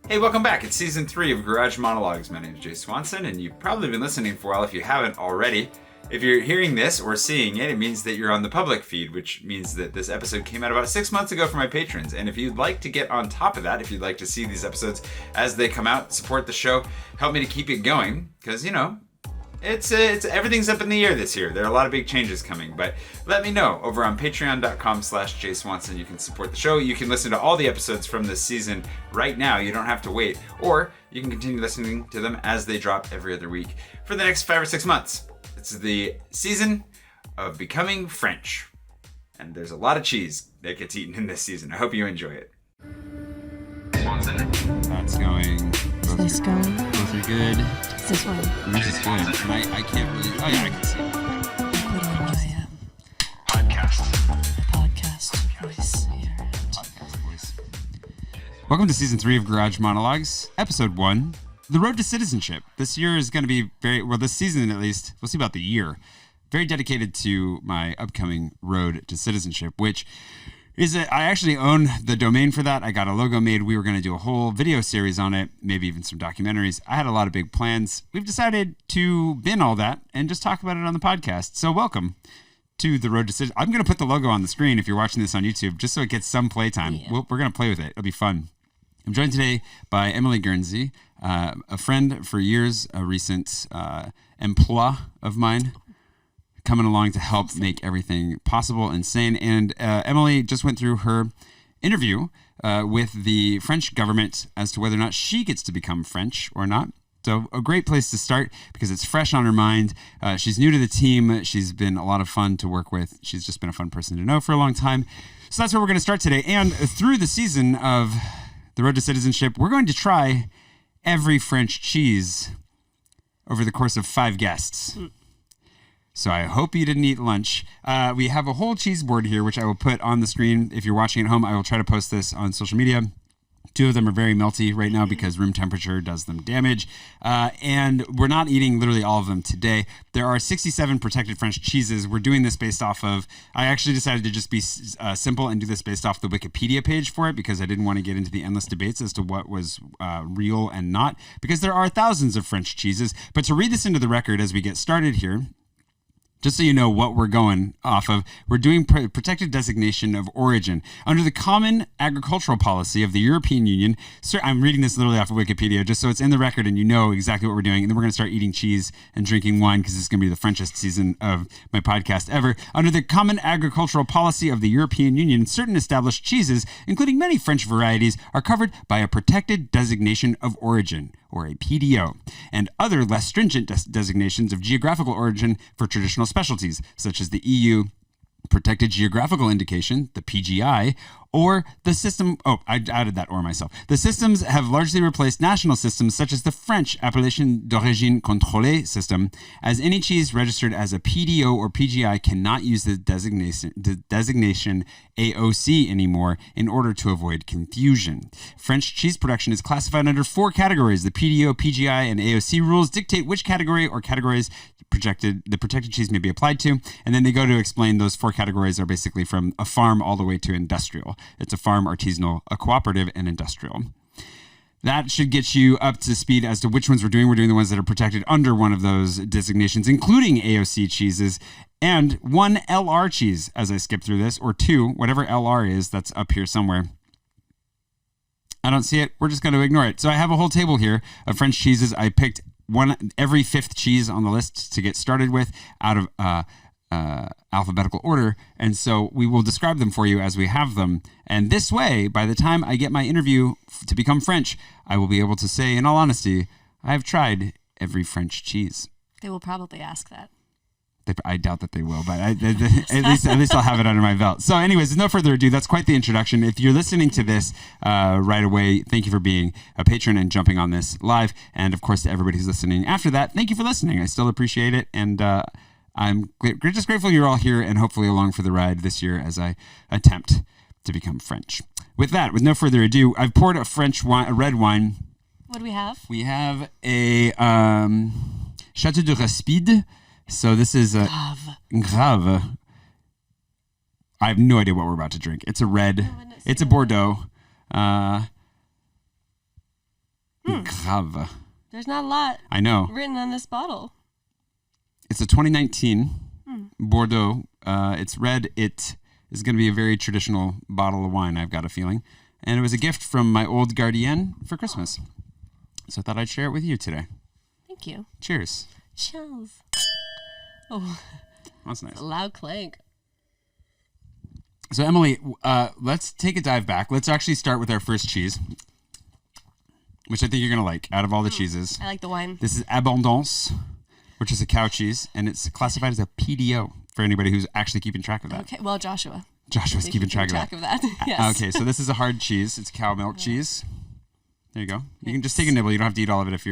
Hey, welcome back. It's season 3 of Garage Monologues. My name is Jay Swanson, and you've probably been listening for a while if you haven't already. If you're hearing this or seeing it, it means that you're on the public feed, which means that this episode came out about 6 months ago for my patrons. And if you'd like to get on top of that, if you'd like to see these episodes as they come out, support the show, help me to keep it going, because, you know, it's everything's up in the air this year. There are a lot of big changes coming, but let me know over on patreon.com/JSwanson. You can support the show. You can listen to all the episodes from this season right now. You don't have to wait, or you can continue listening to them as they drop every other week for the next 5 or 6 months. It's the season of becoming French, and there's a lot of cheese that gets eaten in this season. I hope you enjoy it. Swanson. That's going. Is this going? Both are good. Is this one? This is good. I can't really. Oh yeah, I can see it. Put on my podcast voice here. Podcast voice. Welcome to season 3 of Garage Monologues, episode 1. The road to citizenship. This year is going to be this season at least, we'll see about the year, very dedicated to my upcoming road to citizenship, which is I actually own the domain for that. I got a logo made. We were going to do a whole video series on it, maybe even some documentaries. I had a lot of big plans. We've decided to bin all that and just talk about it on the podcast. So welcome to the road to citizenship. I'm going to put the logo on the screen if you're watching this on YouTube, just so it gets some playtime. Yeah. We're going to play with it. It'll be fun. I'm joined today by Emily Guernesy, a friend for years, a recent emploi of mine, coming along to help make everything possible and sane. And Emily just went through her interview with the French government as to whether or not she gets to become French or not. So a great place to start because it's fresh on her mind. She's new to the team. She's been a lot of fun to work with. She's just been a fun person to know for a long time. So that's where we're going to start today. And through the season of the road to citizenship, we're going to try every French cheese over the course of 5 guests. So I hope you didn't eat lunch. We have a whole cheese board here, which I will put on the screen. If you're watching at home, I will try to post this on social media. 2 of them are very melty right now because room temperature does them damage. And we're not eating literally all of them today. There are 67 protected French cheeses. We're doing this based off of, I actually decided to just be simple and do this based off the Wikipedia page for it because I didn't want to get into the endless debates as to what was real and not, because there are thousands of French cheeses. But to read this into the record as we get started here, just so you know what we're going off of, we're doing protected designation of origin. Under the Common Agricultural Policy of the European Union, I'm reading this literally off of Wikipedia, just so it's in the record and you know exactly what we're doing. And then we're going to start eating cheese and drinking wine because this is going to be the Frenchest season of my podcast ever. Under the Common Agricultural Policy of the European Union, certain established cheeses, including many French varieties, are covered by a protected designation of origin, or a PDO, and other less stringent designations of geographical origin for traditional specialties, such as the EU Protected Geographical Indication, the PGI, or the system, I added that or myself. The systems have largely replaced national systems such as the French Appellation d'Origine Contrôlée system, as any cheese registered as a PDO or PGI cannot use the designation AOC anymore in order to avoid confusion. French cheese production is classified under 4 categories. The PDO, PGI, and AOC rules dictate which category or categories the protected cheese may be applied to, and then they go to explain those 4 categories are basically from a farm all the way to industrial. It's a farm, artisanal, a cooperative, and industrial. That should get you up to speed as to which ones we're doing. We're doing the ones that are protected under one of those designations, including AOC cheeses, and 1 LR cheese as I skip through this, or 2, whatever LR is, that's up here somewhere. I don't see it. We're just going to ignore it. So I have a whole table here of French cheeses. I picked every 5th cheese on the list to get started with out of alphabetical order, and so we will describe them for you as we have them. And this way, by the time I get my interview to become French, I will be able to say, in all honesty, I have tried every French cheese. They will probably ask that. I doubt that they will, but at least I'll have it under my belt. So anyways, no further ado, that's quite the introduction. If you're listening to this right away, thank you for being a patron and jumping on this live. And of course, to everybody who's listening after that, thank you for listening. I still appreciate it. And I'm just grateful you're all here and hopefully along for the ride this year as I attempt to become French. With that, with no further ado, I've poured a red wine. What do we have? We have a Chateau de Raspide. So this is a Grave. I have no idea what we're about to drink. It's a red. It's a Bordeaux. Grave. There's not a lot I know. written on this bottle. It's a 2019 Bordeaux. It's red. It is going to be a very traditional bottle of wine, I've got a feeling. And it was a gift from my old guardian for Christmas. So I thought I'd share it with you today. Thank you. Cheers. Cheers. Oh, That's nice. a loud clank. So Emily, let's take a dive back. Let's actually start with our first cheese, which I think you're going to like out of all the cheeses. I like the wine. This is Abondance, which is a cow cheese, and it's classified as a PDO for anybody who's actually keeping track of that. Okay, well, Joshua's Keeping track of that. Yes. Okay, so this is a hard cheese. It's cow milk cheese. There you go. You can just take a nibble. You don't have to eat all of it if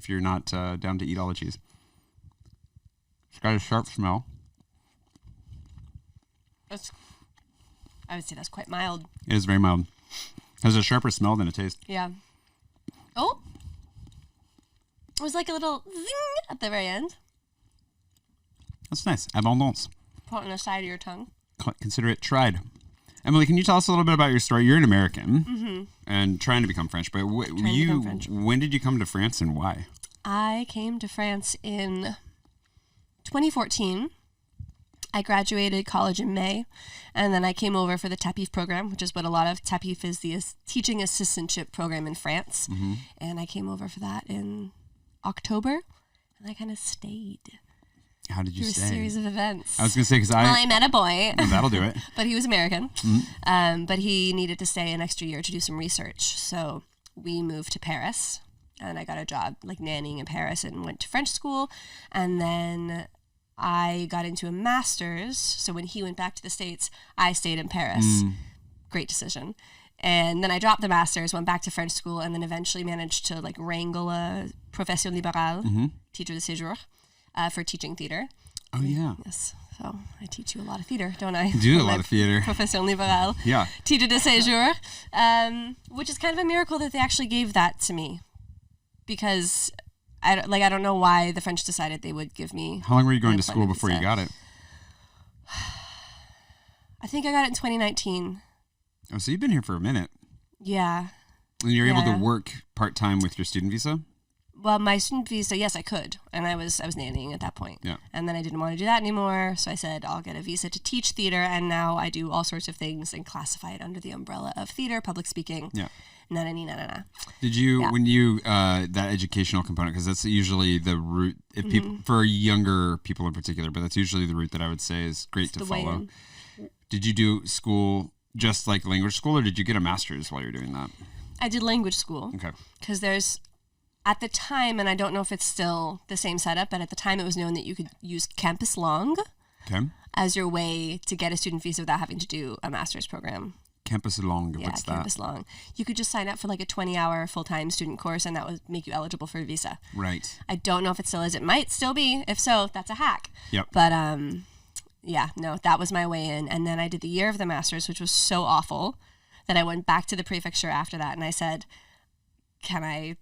you're not down to eat all the cheese. It's got a sharp smell. I would say that's quite mild. It is very mild. Has a sharper smell than a taste. Yeah. Oh. It was like a little zing at the very end. That's nice. Abondance. Put it on the side of your tongue. Consider it tried. Emily, can you tell us a little bit about your story? You're an American and trying to become French, but when did you come to France and why? I came to France in 2014. I graduated college in May, and then I came over for the TAPIF program, which is what a lot of TAPIF is, the teaching assistantship program in France. And I came over for that in October, and I kind of stayed. How did you Through stay? a series of events. I was going to say, because I met a boy. That'll do it. But he was American. But he needed to stay an extra year to do some research. So we moved to Paris, and I got a job like nannying in Paris and went to French school. And then I got into a master's. So when he went back to the States, I stayed in Paris. Great decision. And then I dropped the master's, went back to French school, and then eventually managed to like wrangle a profession libérale, titre de séjour, for teaching theater. Oh, yeah. Yes. So I teach you a lot of theater, don't I? Do a lot of theater. Profession libérale. Yeah. Titre de séjour, which is kind of a miracle that they actually gave that to me, because I don't know why the French decided they would give me. How long were you going to school before you got it? I think I got it in 2019. Oh, so you've been here for a minute. Yeah. And you're able to work part-time with your student visa? Well, my student visa, yes, I could. And I was nannying at that point. Yeah. And then I didn't want to do that anymore. So I said, I'll get a visa to teach theater. And now I do all sorts of things and classify it under the umbrella of theater, public speaking. Yeah. Na. Did you, when you, that educational component, because that's usually the route, if people, for younger people in particular, but that's usually the route that I would say is great to follow. Did you do school just like language school, or did you get a master's while you were doing that? I did language school. Okay. Because there's, at the time, and I don't know if it's still the same setup, but at the time it was known that you could use campus long as your way to get a student visa without having to do a master's program. Campus long, Yeah, what's that? campus long. You could just sign up for like a 20-hour full-time student course, and that would make you eligible for a visa. Right. I don't know if it still is. It might still be. If so, that's a hack. Yep. But yeah, no, that was my way in. And then I did the year of the master's, which was so awful that I went back to the prefecture after that, and I said, can I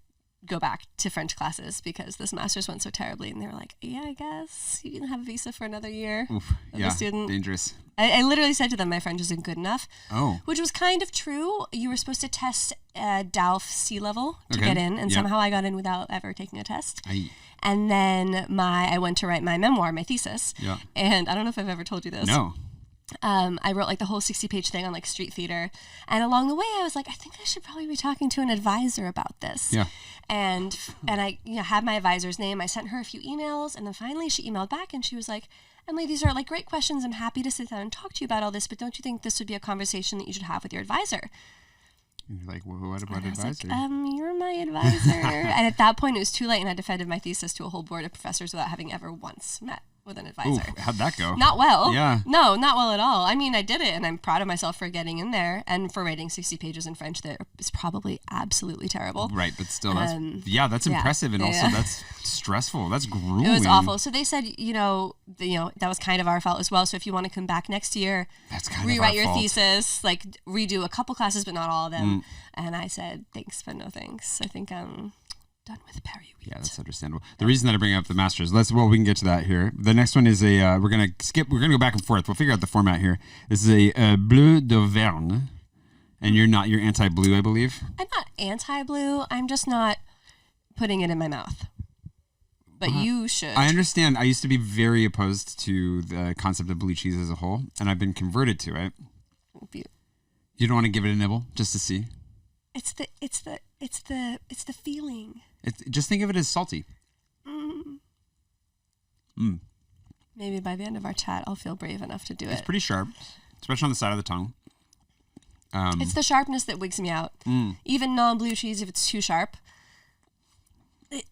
go back to French classes because this master's went so terribly? And they were like, yeah, I guess you can have a visa for another year. Oof, of a student. Dangerous. I literally said to them, my French isn't good enough. Oh. Which was kind of true. You were supposed to test DALF C level to get in, and somehow I got in without ever taking a test. And then I went to write my memoir, my thesis. Yeah. And I don't know if I've ever told you this. No. I wrote like the whole 60-page thing on like street theater, and along the way I was like, I think I should probably be talking to an advisor about this. Yeah. And I had my advisor's name. I sent her a few emails, and then finally she emailed back, and she was like, Emily, these are like great questions. I'm happy to sit down and talk to you about all this, but don't you think this would be a conversation that you should have with your advisor? And you're like, well, what about advisor? Like, you're my advisor. And at that point it was too late, and I defended my thesis to a whole board of professors without having ever once met with an advisor. Ooh, how'd that go? Not well. Yeah. No, not well at all. I mean, I did it, and I'm proud of myself for getting in there and for writing 60 pages in French that is probably absolutely terrible. Right, but still, that's impressive, and also that's stressful. That's grueling. It was awful. So they said, that was kind of our fault as well. So if you want to come back next year, rewrite your thesis, like redo a couple classes, but not all of them. And I said, thanks, but no thanks. I think I'm done with Paris. Yeah, that's understandable. The reason that I bring up the masters, we can get to that here. The next one is we're gonna go back and forth. We'll figure out the format here. This is a Bleu d'Auvergne, and you're anti-blue, I believe. I'm not anti-blue. I'm just not putting it in my mouth. But you should. I understand. I used to be very opposed to the concept of blue cheese as a whole, and I've been converted to it. You don't want to give it a nibble just to see? It's the feeling. Just think of it as salty. Maybe by the end of our chat, I'll feel brave enough to do it. It's pretty sharp, especially on the side of the tongue. It's the sharpness that wigs me out. Even non-blue cheese, if it's too sharp. I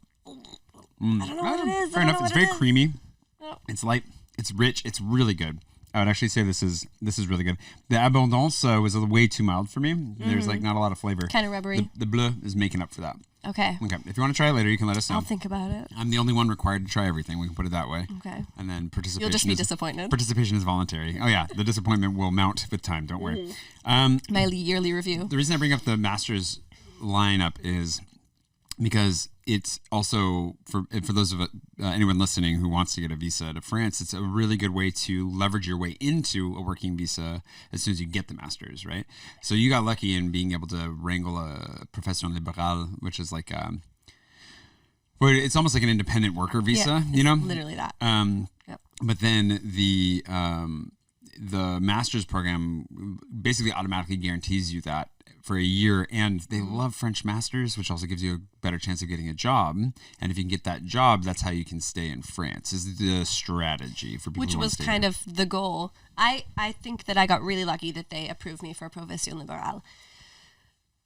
don't know what it is. Fair enough. It's very creamy. No. It's light. It's rich. It's really good. I would actually say this is really good. The Abondance was way too mild for me. There's like not a lot of flavor. Kind of rubbery. The bleu is making up for that. Okay. If you want to try it later, you can let us know. I'll think about it. I'm the only one required to try everything. We can put it that way. Okay. And then participation. You'll just be disappointed. Participation is voluntary. Oh yeah, the disappointment will mount with time. Don't worry. My yearly review. The reason I bring up the Masters lineup is because it's also for those of anyone listening who wants to get a visa to France, it's a really good way to leverage your way into a working visa as soon as you get the Masters, right? So you got lucky in being able to wrangle a profession libérale, which is like where it's almost like an independent worker visa, you know? Literally that. Yep. But then the Masters program basically automatically guarantees you that for a year, and they love French Masters, which also gives you a better chance of getting a job. And if you can get that job, that's how you can stay in France, is the strategy for people which who was kind of the goal. I think that I got really lucky that they approved me for Profession Libérale,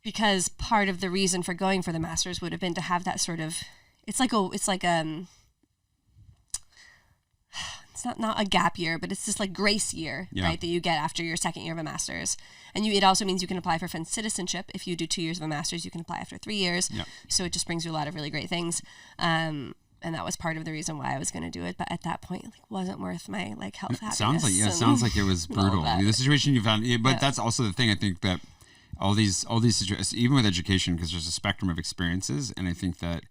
because part of the reason for going for the Masters would have been to have that sort of, it's not a gap year, but it's just like grace year, right, that you get after your second year of a master's. And it also means you can apply for French citizenship. If you do 2 years of a master's, you can apply after 3 years. Yep. So it just brings you a lot of really great things. And that was part of the reason why I was going to do it. But at that point, it wasn't worth my health happiness. Sounds like it was brutal. The situation you found, but that's also the thing. I think that all these situations, even with education, because there's a spectrum of experiences, and I think that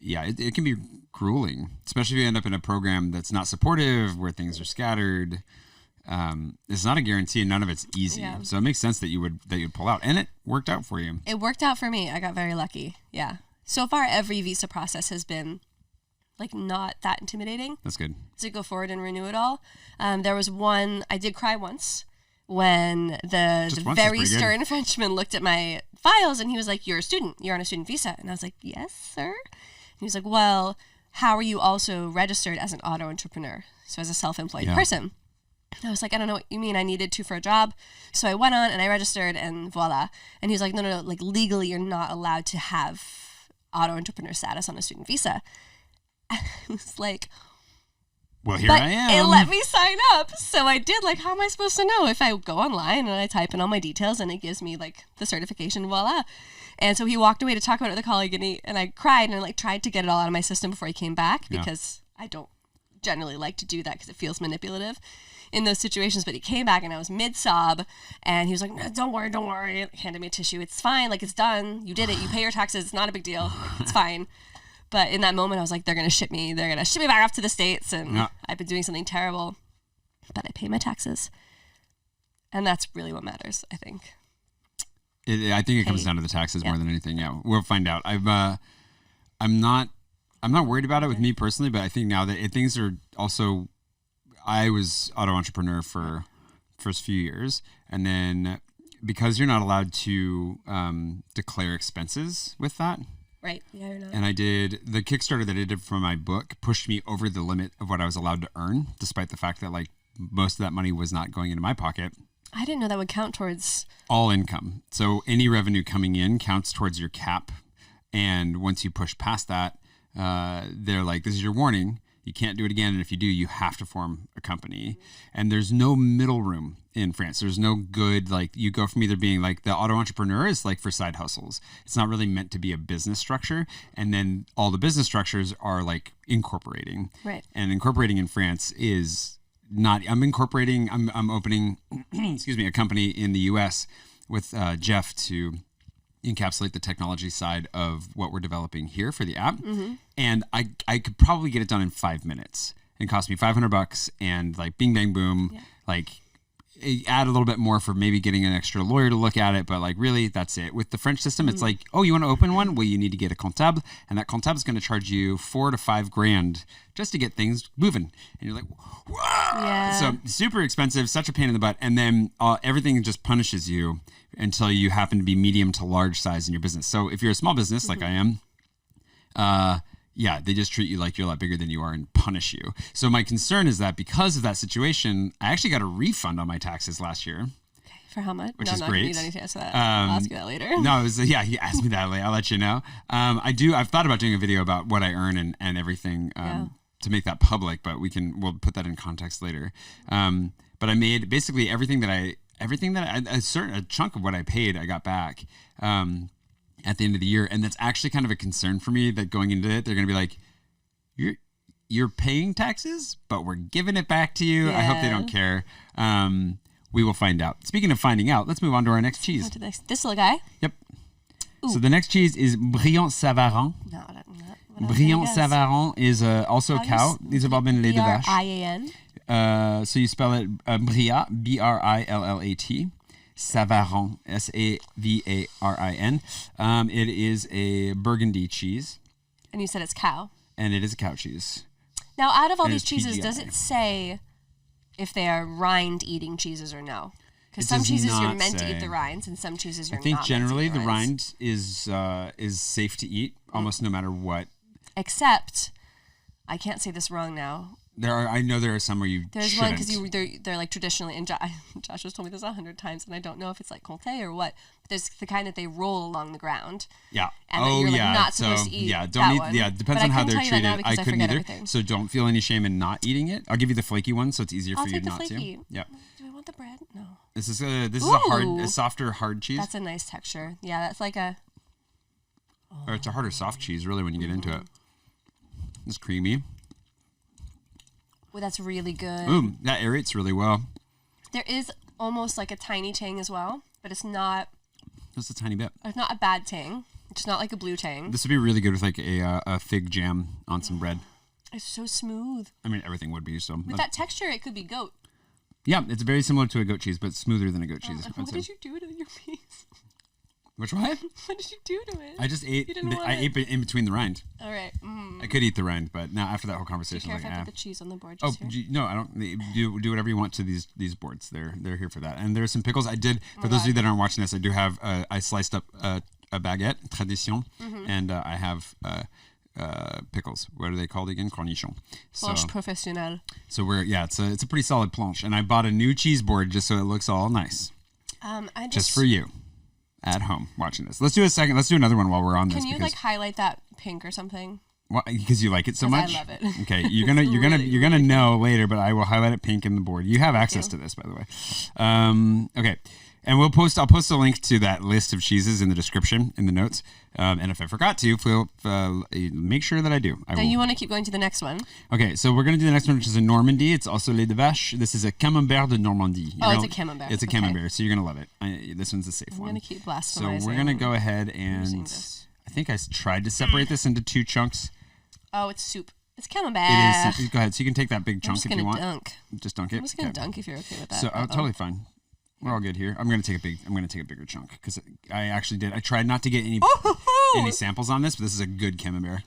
it can be grueling, especially if you end up in a program that's not supportive, where things are scattered. It's not a guarantee, and none of it's easy. Yeah. So it makes sense that you'd pull out, and it worked out for you. It worked out for me. I got very lucky. Yeah. So far, every visa process has been not that intimidating. That's good. To go forward and renew it all. There was one I did cry once when the very stern Frenchman looked at my files, and he was like, "You're a student. You're on a student visa." And I was like, "Yes, sir." He was like, "Well, how are you also registered as an auto entrepreneur? So as a self-employed person?" And I was like, "I don't know what you mean. I needed to for a job." So I went on and I registered, and voila. And he was like, no, legally you're not allowed to have auto entrepreneur status on a student visa. And I was like, well, here I am. It let me sign up. So I did. How am I supposed to know? If I go online and I type in all my details and it gives me the certification, voila. And so he walked away to talk about it with a colleague, and I cried and tried to get it all out of my system before he came back, because I don't generally like to do that because it feels manipulative in those situations. But he came back and I was mid-sob, and he was like, "No, don't worry. Handed me a tissue. It's fine. It's done. You did it. You pay your taxes. It's not a big deal. It's fine." But in that moment, I was like, they're going to ship me. They're going to ship me back off to the States, and I've been doing something terrible. But I pay my taxes. And that's really what matters, I think. I think it comes down to the taxes more than anything. Yeah, we'll find out. I'm not worried about it with me personally, but I think now that things are also, I was auto entrepreneur for first few years, and then because you're not allowed to declare expenses with that. Right. Yeah, you're not. And I did the Kickstarter that I did for my book pushed me over the limit of what I was allowed to earn, despite the fact that most of that money was not going into my pocket. I didn't know that would count towards all income. So any revenue coming in counts towards your cap. And once you push past that, they're like, "This is your warning. You can't do it again. And if you do, you have to form a company." And there's no middle room in France. There's no good, you go from either being the auto entrepreneur is for side hustles. It's not really meant to be a business structure. And then all the business structures are incorporating. Right. And incorporating in France is not, I'm opening, excuse me, a company in the US with Jeff to encapsulate the technology side of what we're developing here for the app. Mm-hmm. And I could probably get it done in 5 minutes. It cost me $500 and bing, bang, boom. Yeah. add a little bit more for maybe getting an extra lawyer to look at it, but like really that's it. With the French system, it's like, oh, you want to open one? Well, you need to get a comptable, and that comptable is going to charge you $4,000 to $5,000 just to get things moving. And you're like, whoa! Yeah. So super expensive, such a pain in the butt, and then everything just punishes you until you happen to be medium to large size in your business. So if you're a small business like I am, they just treat you like you're a lot bigger than you are and punish you. So my concern is that because of that situation, I actually got a refund on my taxes last year. Okay, for how much? Which no, is I'm not great. Need any to answer that. I'll ask you that later. No, it was he asked me that later. I'll let you know. I've thought about doing a video about what I earn and everything to make that public, but we'll put that in context later. But I made basically a chunk of what I paid, I got back. At the end of the year, and that's actually kind of a concern for me that going into it, they're going to be like, you're paying taxes, but we're giving it back to you. Yeah. I hope they don't care. We will find out. Speaking of finding out, let's move on to our next cheese. This little guy? Yep. Ooh. So the next cheese is Brillant Savarin. No, Brillant Savarin is also a cow. These have all been lait de vache. Brian? So you spell it Brillat, Brillat. Savarin, Savarin. It is a Burgundy cheese. And you said it's cow. And it is a cow cheese. Now, out of all these cheeses, does it say if they are rind-eating cheeses or no? Because some cheeses you're meant to eat the rinds, and some cheeses you're not. I think generally the rind is safe to eat almost no matter what. Except, I can't say this wrong now. I know there are some where you There's shouldn't. one because they're like traditionally, and Josh has told me this 100 times, and I don't know if it's like Comté or what. But there's the kind that they roll along the ground. Yeah. And you're not supposed to eat. Yeah, don't eat. One. Yeah, depends on how they're treated. I couldn't either. Everything. So don't feel any shame in not eating it. I'll give you the flaky one, so it's easier for you not flaky. to. Yeah. Do I want the bread? No. This is a softer hard cheese. That's a nice texture. Yeah, that's like a. Or it's a harder soft cheese, really, when you get into it. It's creamy. Oh, that's really good. Ooh, that aerates really well. There is almost like a tiny tang as well, but it's not. Just a tiny bit. It's not a bad tang. It's not like a blue tang. This would be really good with like a fig jam on some bread. It's so smooth. I mean, everything would be so. With that texture, it could be goat. Yeah, it's very similar to a goat cheese, but smoother than a goat cheese. What did you do to your piece? Which one? What did you do to it? I just ate. I ate it in between the rind. All right. I could eat the rind, but now after that whole conversation, I put the cheese on the board. No, I don't. Do whatever you want to these boards. They're here for that. And there's some pickles. I did for those of you that aren't watching this. I do have. I sliced up a baguette tradition, and I have pickles. What are they called again? Cornichons. Planche professionnelle. So it's a pretty solid planche, and I bought a new cheese board just so it looks all nice. Just for you. At home watching this. Let's do another one while we're on this. Can you like highlight that pink or something? Well, because you like it so much. I love it. Okay, you're gonna know later, but I will highlight it pink in the board. You have access to this, by the way. Okay, and I'll post a link to that list of cheeses in the description in the notes. And if I forgot to, make sure that I do. You want to keep going to the next one? Okay, so we're going to do the next one, which is a Normandy. It's also lait de vache. This is a Camembert de Normandie. It's a Camembert. It's a Camembert, so you're going to love it. This one's a safe one. I'm going to keep blasphemizing. So we're going to go ahead and I think I tried to separate this into two chunks. Oh, it's soup. It's Camembert. It is. Go ahead. So you can take that big chunk if you want. Just dunk it. I'm just going to dunk if you're okay with that. So totally fine. We're all good here. I'm gonna take a bigger chunk because I actually did. I tried not to get any samples on this, but this is a good Camembert.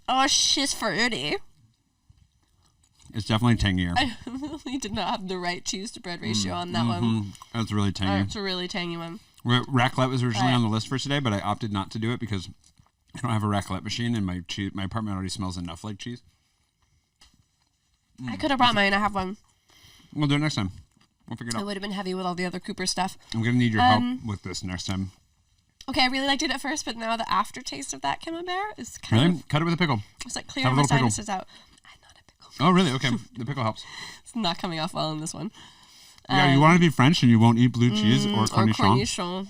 Oh, she's fruity. It's definitely tangier. I really did not have the right cheese to bread ratio on that one. That's really tangy. It's a really tangy one. Raclette was originally on the list for today, but I opted not to do it because I don't have a raclette machine, and my apartment already smells enough like cheese. I could have brought mine. I have one. We'll do it next time. We'll figure it out. It would have been heavy with all the other Cooper stuff. I'm going to need your help with this next time. Okay, I really liked it at first, but now the aftertaste of that Camembert is kind of... Cut it with a pickle. It's like clearing my sinuses out. I'm not a pickle. Oh, really? Okay. The pickle helps. It's not coming off well in this one. Yeah, you want to be French and you won't eat blue cheese or cornichon. Or cornichon.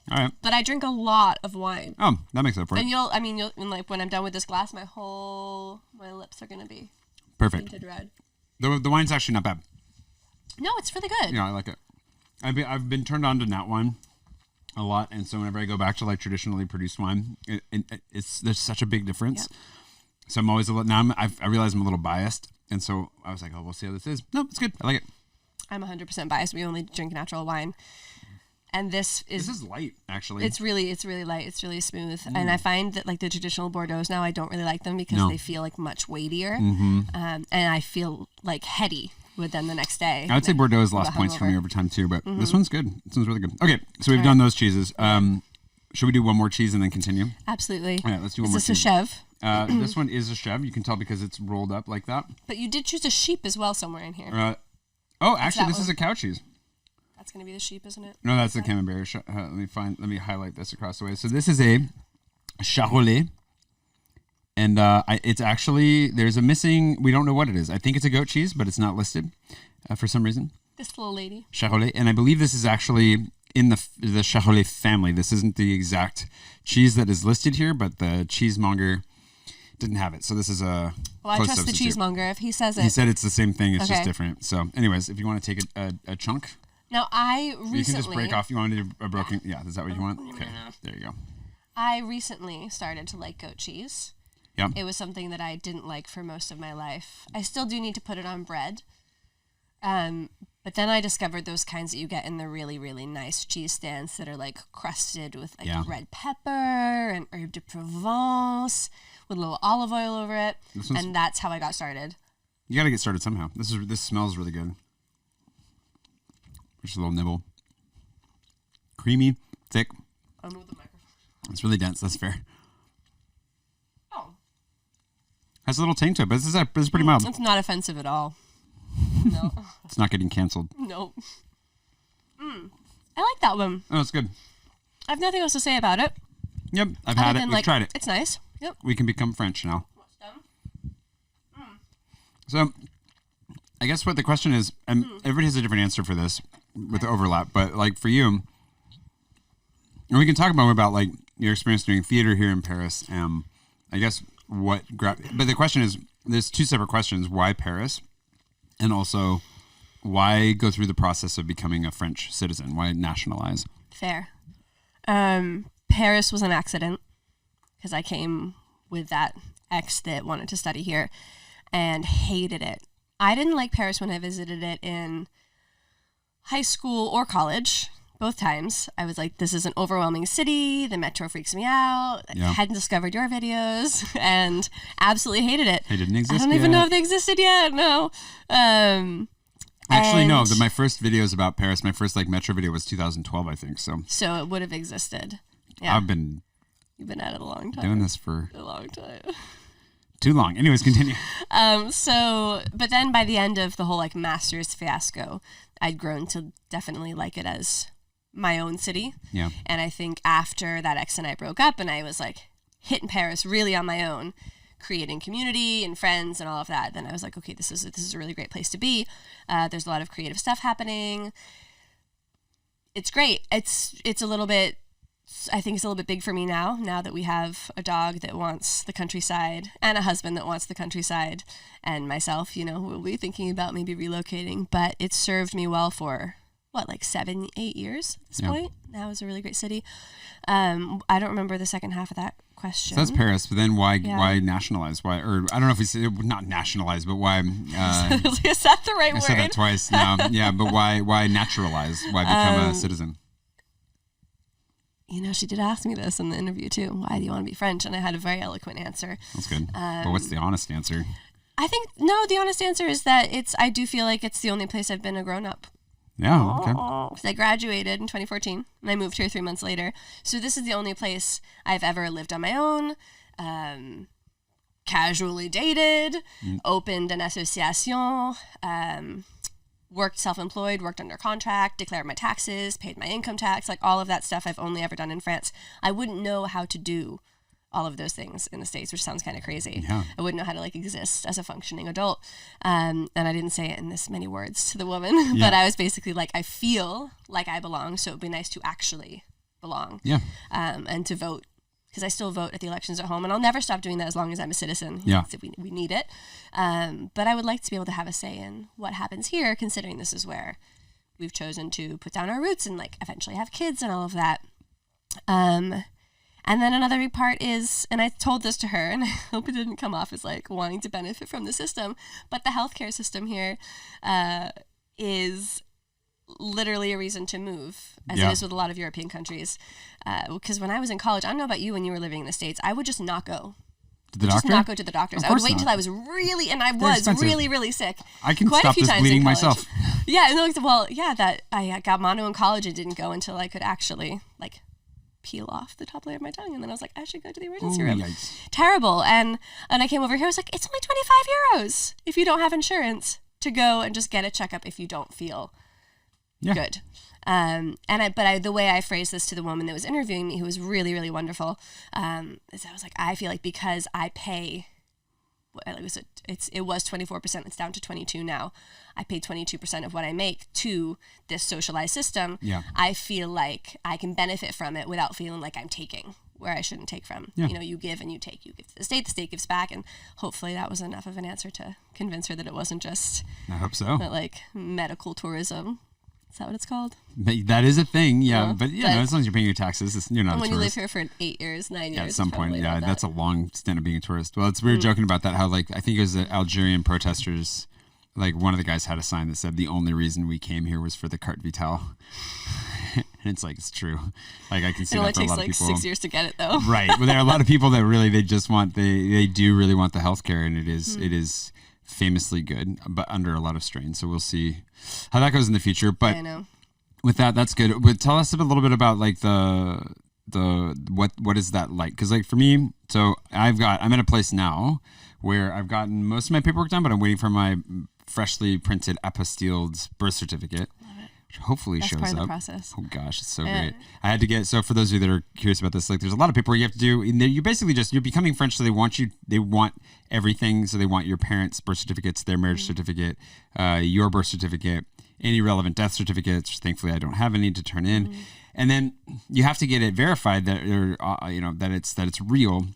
All right. But I drink a lot of wine. Oh, that makes up for it. And like when I'm done with this glass, my lips are going to be perfect. Painted red. The wine's actually not bad. No, it's really good. Yeah, I like it. I've been turned on to nat wine a lot, and so whenever I go back to like traditionally produced wine, there's such a big difference. Yep. So I'm always I realize I'm a little biased, and so I was like, oh, we'll see how this is. No, it's good. I like it. I'm 100% biased. We only drink natural wine. And this is light, actually. It's really light. It's really smooth. And I find that like the traditional Bordeaux's now, I don't really like them because they feel like much weightier. And I feel like heady with them the next day. I would say Bordeaux has lost points for me over time too, but this one's good. This one's really good. Okay, so we've done those cheeses. Should we do one more cheese and then continue? Absolutely. All right, let's do one more cheese. Is this a chèvre? This one is a chèvre. You can tell because it's rolled up like that. But you did choose a sheep as well somewhere in here. Actually, this is a cow cheese. That's going to be the sheep, isn't it? No, that's the camembert. Let me highlight this across the way. So this is a charolais. And it's actually, there's a missing, we don't know what it is. I think it's a goat cheese, but it's not listed for some reason. This little lady. Charolais. And I believe this is actually in the Charolais family. This isn't the exact cheese that is listed here, but the cheesemonger didn't have it. So this is a Well, I trust the cheesemonger if he says it. He said it's the same thing. It's just different. So anyways, if you want to take a chunk. Now, I recently... You can just break off. You want to do a broken... Yeah, is that what you want? Okay, there you go. I recently started to like goat cheese. Yeah. It was something that I didn't like for most of my life. I still do need to put it on bread. But then I discovered those kinds that you get in the really, really nice cheese stands that are like crusted with like red pepper and herbe de Provence with a little olive oil over it. And that's how I got started. You got to get started somehow. This smells really good. Just a little nibble. Creamy, thick. I'll move the microphone. It's really dense. That's fair. Oh. Has a little taint to it, but this is pretty mild. It's not offensive at all. No. It's not getting canceled. No. I like that one. Oh, it's good. I have nothing else to say about it. Yep, I've had it. We've tried it. It's nice. Yep. We can become French now. So, I guess what the question is, everybody has a different answer for this with the overlap, but like for you, and we can talk more about like your experience doing theater here in Paris. I guess but the question is, there's two separate questions: why Paris, and also why go through the process of becoming a French citizen? Why nationalize? Fair. Paris was an accident because I came with that ex that wanted to study here and hated it. I didn't like Paris when I visited it in high school or college. Both times, I was like, this is an overwhelming city. The metro freaks me out. I hadn't discovered your videos and absolutely hated it. They didn't exist I don't even know if they existed yet. No. Actually, no. My first videos about Paris, my first like metro video was 2012, I think. So it would have existed. Yeah. You've been at it a long time. Doing this for a long time. Too long. Anyways, continue. But then by the end of the whole like master's fiasco, I'd grown to definitely like it as my own city. Yeah. And I think after that ex and I broke up and I was like hitting Paris really on my own, creating community and friends and all of that, then I was like, okay, this is a really great place to be. There's a lot of creative stuff happening. It's great. It's a little bit, I think it's a little bit big for me now that we have a dog that wants the countryside and a husband that wants the countryside and myself, who will be thinking about maybe relocating. But it served me well for, 7-8 years at this point? Now it's a really great city. I don't remember the second half of that question. So that's Paris, but then why nationalize? Why, or I don't know if we say, not nationalize, but why? Is that the right word? I said that twice now. Yeah, but why naturalize? Why become a citizen? She did ask me this in the interview too. Why do you want to be French? And I had a very eloquent answer. That's good. But what's the honest answer? I think, the honest answer is that I do feel like it's the only place I've been a grown-up. Yeah, okay. Because I graduated in 2014 and I moved here 3 months later. So this is the only place I've ever lived on my own, casually dated, opened an association, worked self-employed, worked under contract, declared my taxes, paid my income tax, like all of that stuff I've only ever done in France. I wouldn't know how to do all of those things in the States, which sounds kind of crazy. Yeah. I wouldn't know how to exist as a functioning adult. And I didn't say it in this many words to the woman, but I was basically like, I feel like I belong, so it'd be nice to actually belong. Yeah. And to vote, because I still vote at the elections at home, and I'll never stop doing that as long as I'm a citizen. Yeah. We need it. But I would like to be able to have a say in what happens here, considering this is where we've chosen to put down our roots and eventually have kids and all of that. And then another big part is, and I told this to her, and I hope it didn't come off as wanting to benefit from the system, but the healthcare system here, is literally a reason to move, as it is with a lot of European countries. Because when I was in college, I don't know about you when you were living in the States, I would just not go. To the doctor? Just not go to the doctors. I would wait until I was really, and I was really, really sick. I can stop this bleeding myself. Yeah, that I got mono in college and didn't go until I could actually like peel off the top layer of my tongue, and then I was like, I should go to the emergency room. Yikes. Terrible. And I came over here. I was like, it's only 25 euros if you don't have insurance to go and just get a checkup if you don't feel good. The way I phrased this to the woman that was interviewing me, who was really, really wonderful, is I was like, I feel like because I pay, it was 24%, it's down to 22 now. I pay 22% of what I make to this socialized system. Yeah. I feel like I can benefit from it without feeling like I'm taking where I shouldn't take from. Yeah. You give and you take. You give to the state gives back, and hopefully that was enough of an answer to convince her that it wasn't just I hope so. Like medical tourism. Is that what it's called? That is a thing, yeah. But as long as you're paying your taxes, you're not a tourist. When you live here for 8 years, 9 years. At some point, that's a long stint of being a tourist. Well, we were joking about that, how I think it was the Algerian protesters, one of the guys had a sign that said, the only reason we came here was for the carte vitale. And it's it's true. I can see that for a lot of people. It only takes 6 years to get it, though. Right. Well, there are a lot of people that really, they do really want the healthcare, and it is famously good, but under a lot of strain. So we'll see how that goes in the future. But I know. With that's good. But tell us a little bit about what is that like? Because for me, so I'm at a place now where I've gotten most of my paperwork done, but I'm waiting for my freshly printed apostilled birth certificate. Which hopefully shows part of up. The process. Oh gosh, it's so great. I had to get, so for those of you that are curious about this, there's a lot of paperwork you have to do. You're basically you're becoming French, so they want everything. So they want your parents' birth certificates, their marriage certificate, your birth certificate, any relevant death certificates, which thankfully I don't have any to turn in. And then you have to get it verified that that it's real,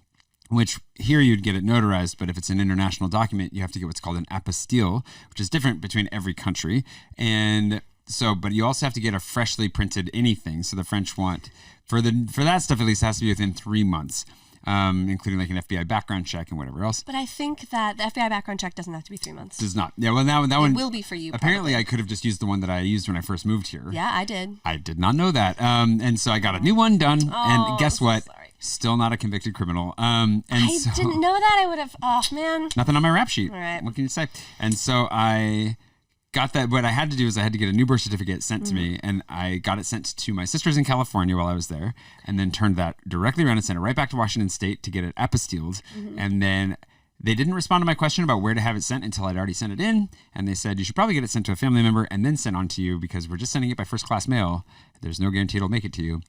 which here you'd get it notarized, but if it's an international document, you have to get what's called an apostille, which is different between every country. And so, but you also have to get a freshly printed anything. So the French want, for that stuff at least, it has to be within 3 months, including an FBI background check and whatever else. But I think that the FBI background check doesn't have to be 3 months. Does not. Yeah, well, that one will be for you. Apparently, probably. I could have just used the one that I used when I first moved here. Yeah, I did. I did not know that. And so I got a new one done. And guess what? Sorry. Still not a convicted criminal. I didn't know that. I would have. Oh man. Nothing on my rap sheet. All right. What can you say? And so I got that. What I had to do is I had to get a new birth certificate sent to me, and I got it sent to my sisters in California while I was there, and then turned that directly around and sent it right back to Washington State to get it apostilled. And then they didn't respond to my question about where to have it sent until I'd already sent it in, and they said you should probably get it sent to a family member and then sent on to you because we're just sending it by first class mail. There's no guarantee it'll make it to you.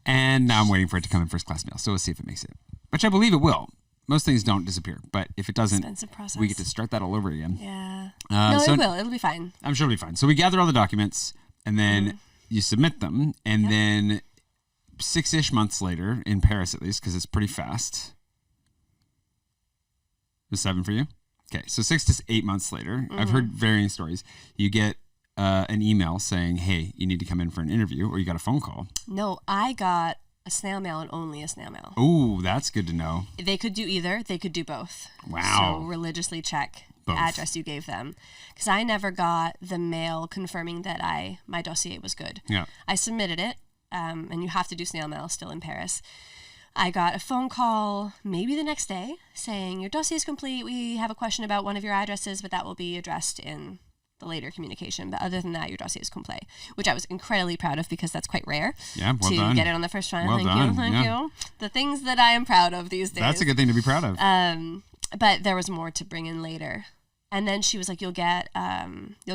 And now I'm waiting for it to come in first class mail. So we'll see if it makes it, which I believe it will. Most things don't disappear, but if it doesn't, we get to start that all over again. Yeah. It will. It'll be fine. I'm sure it'll be fine. So we gather all the documents, and then you submit them, and then 6-ish months later, in Paris at least, because it's pretty fast. It was 7 for you? Okay, so 6 to 8 months later, I've heard varying stories. You get an email saying, hey, you need to come in for an interview, or you got a phone call. No, I got a snail mail and only a snail mail. Ooh, that's good to know. They could do either. They could do both. Wow. So religiously check both. The address you gave them. Because I never got the mail confirming that my dossier was good. Yeah. I submitted it, and you have to do snail mail still in Paris. I got a phone call maybe the next day saying, your dossier is complete. We have a question about one of your addresses, but that will be addressed in the later communication. But other than that, your dossier is complet, which I was incredibly proud of because that's quite rare to get it on the first try. Thank you. The things that I am proud of these days. That's a good thing to be proud of. But there was more to bring in later. And then she was like, you'll get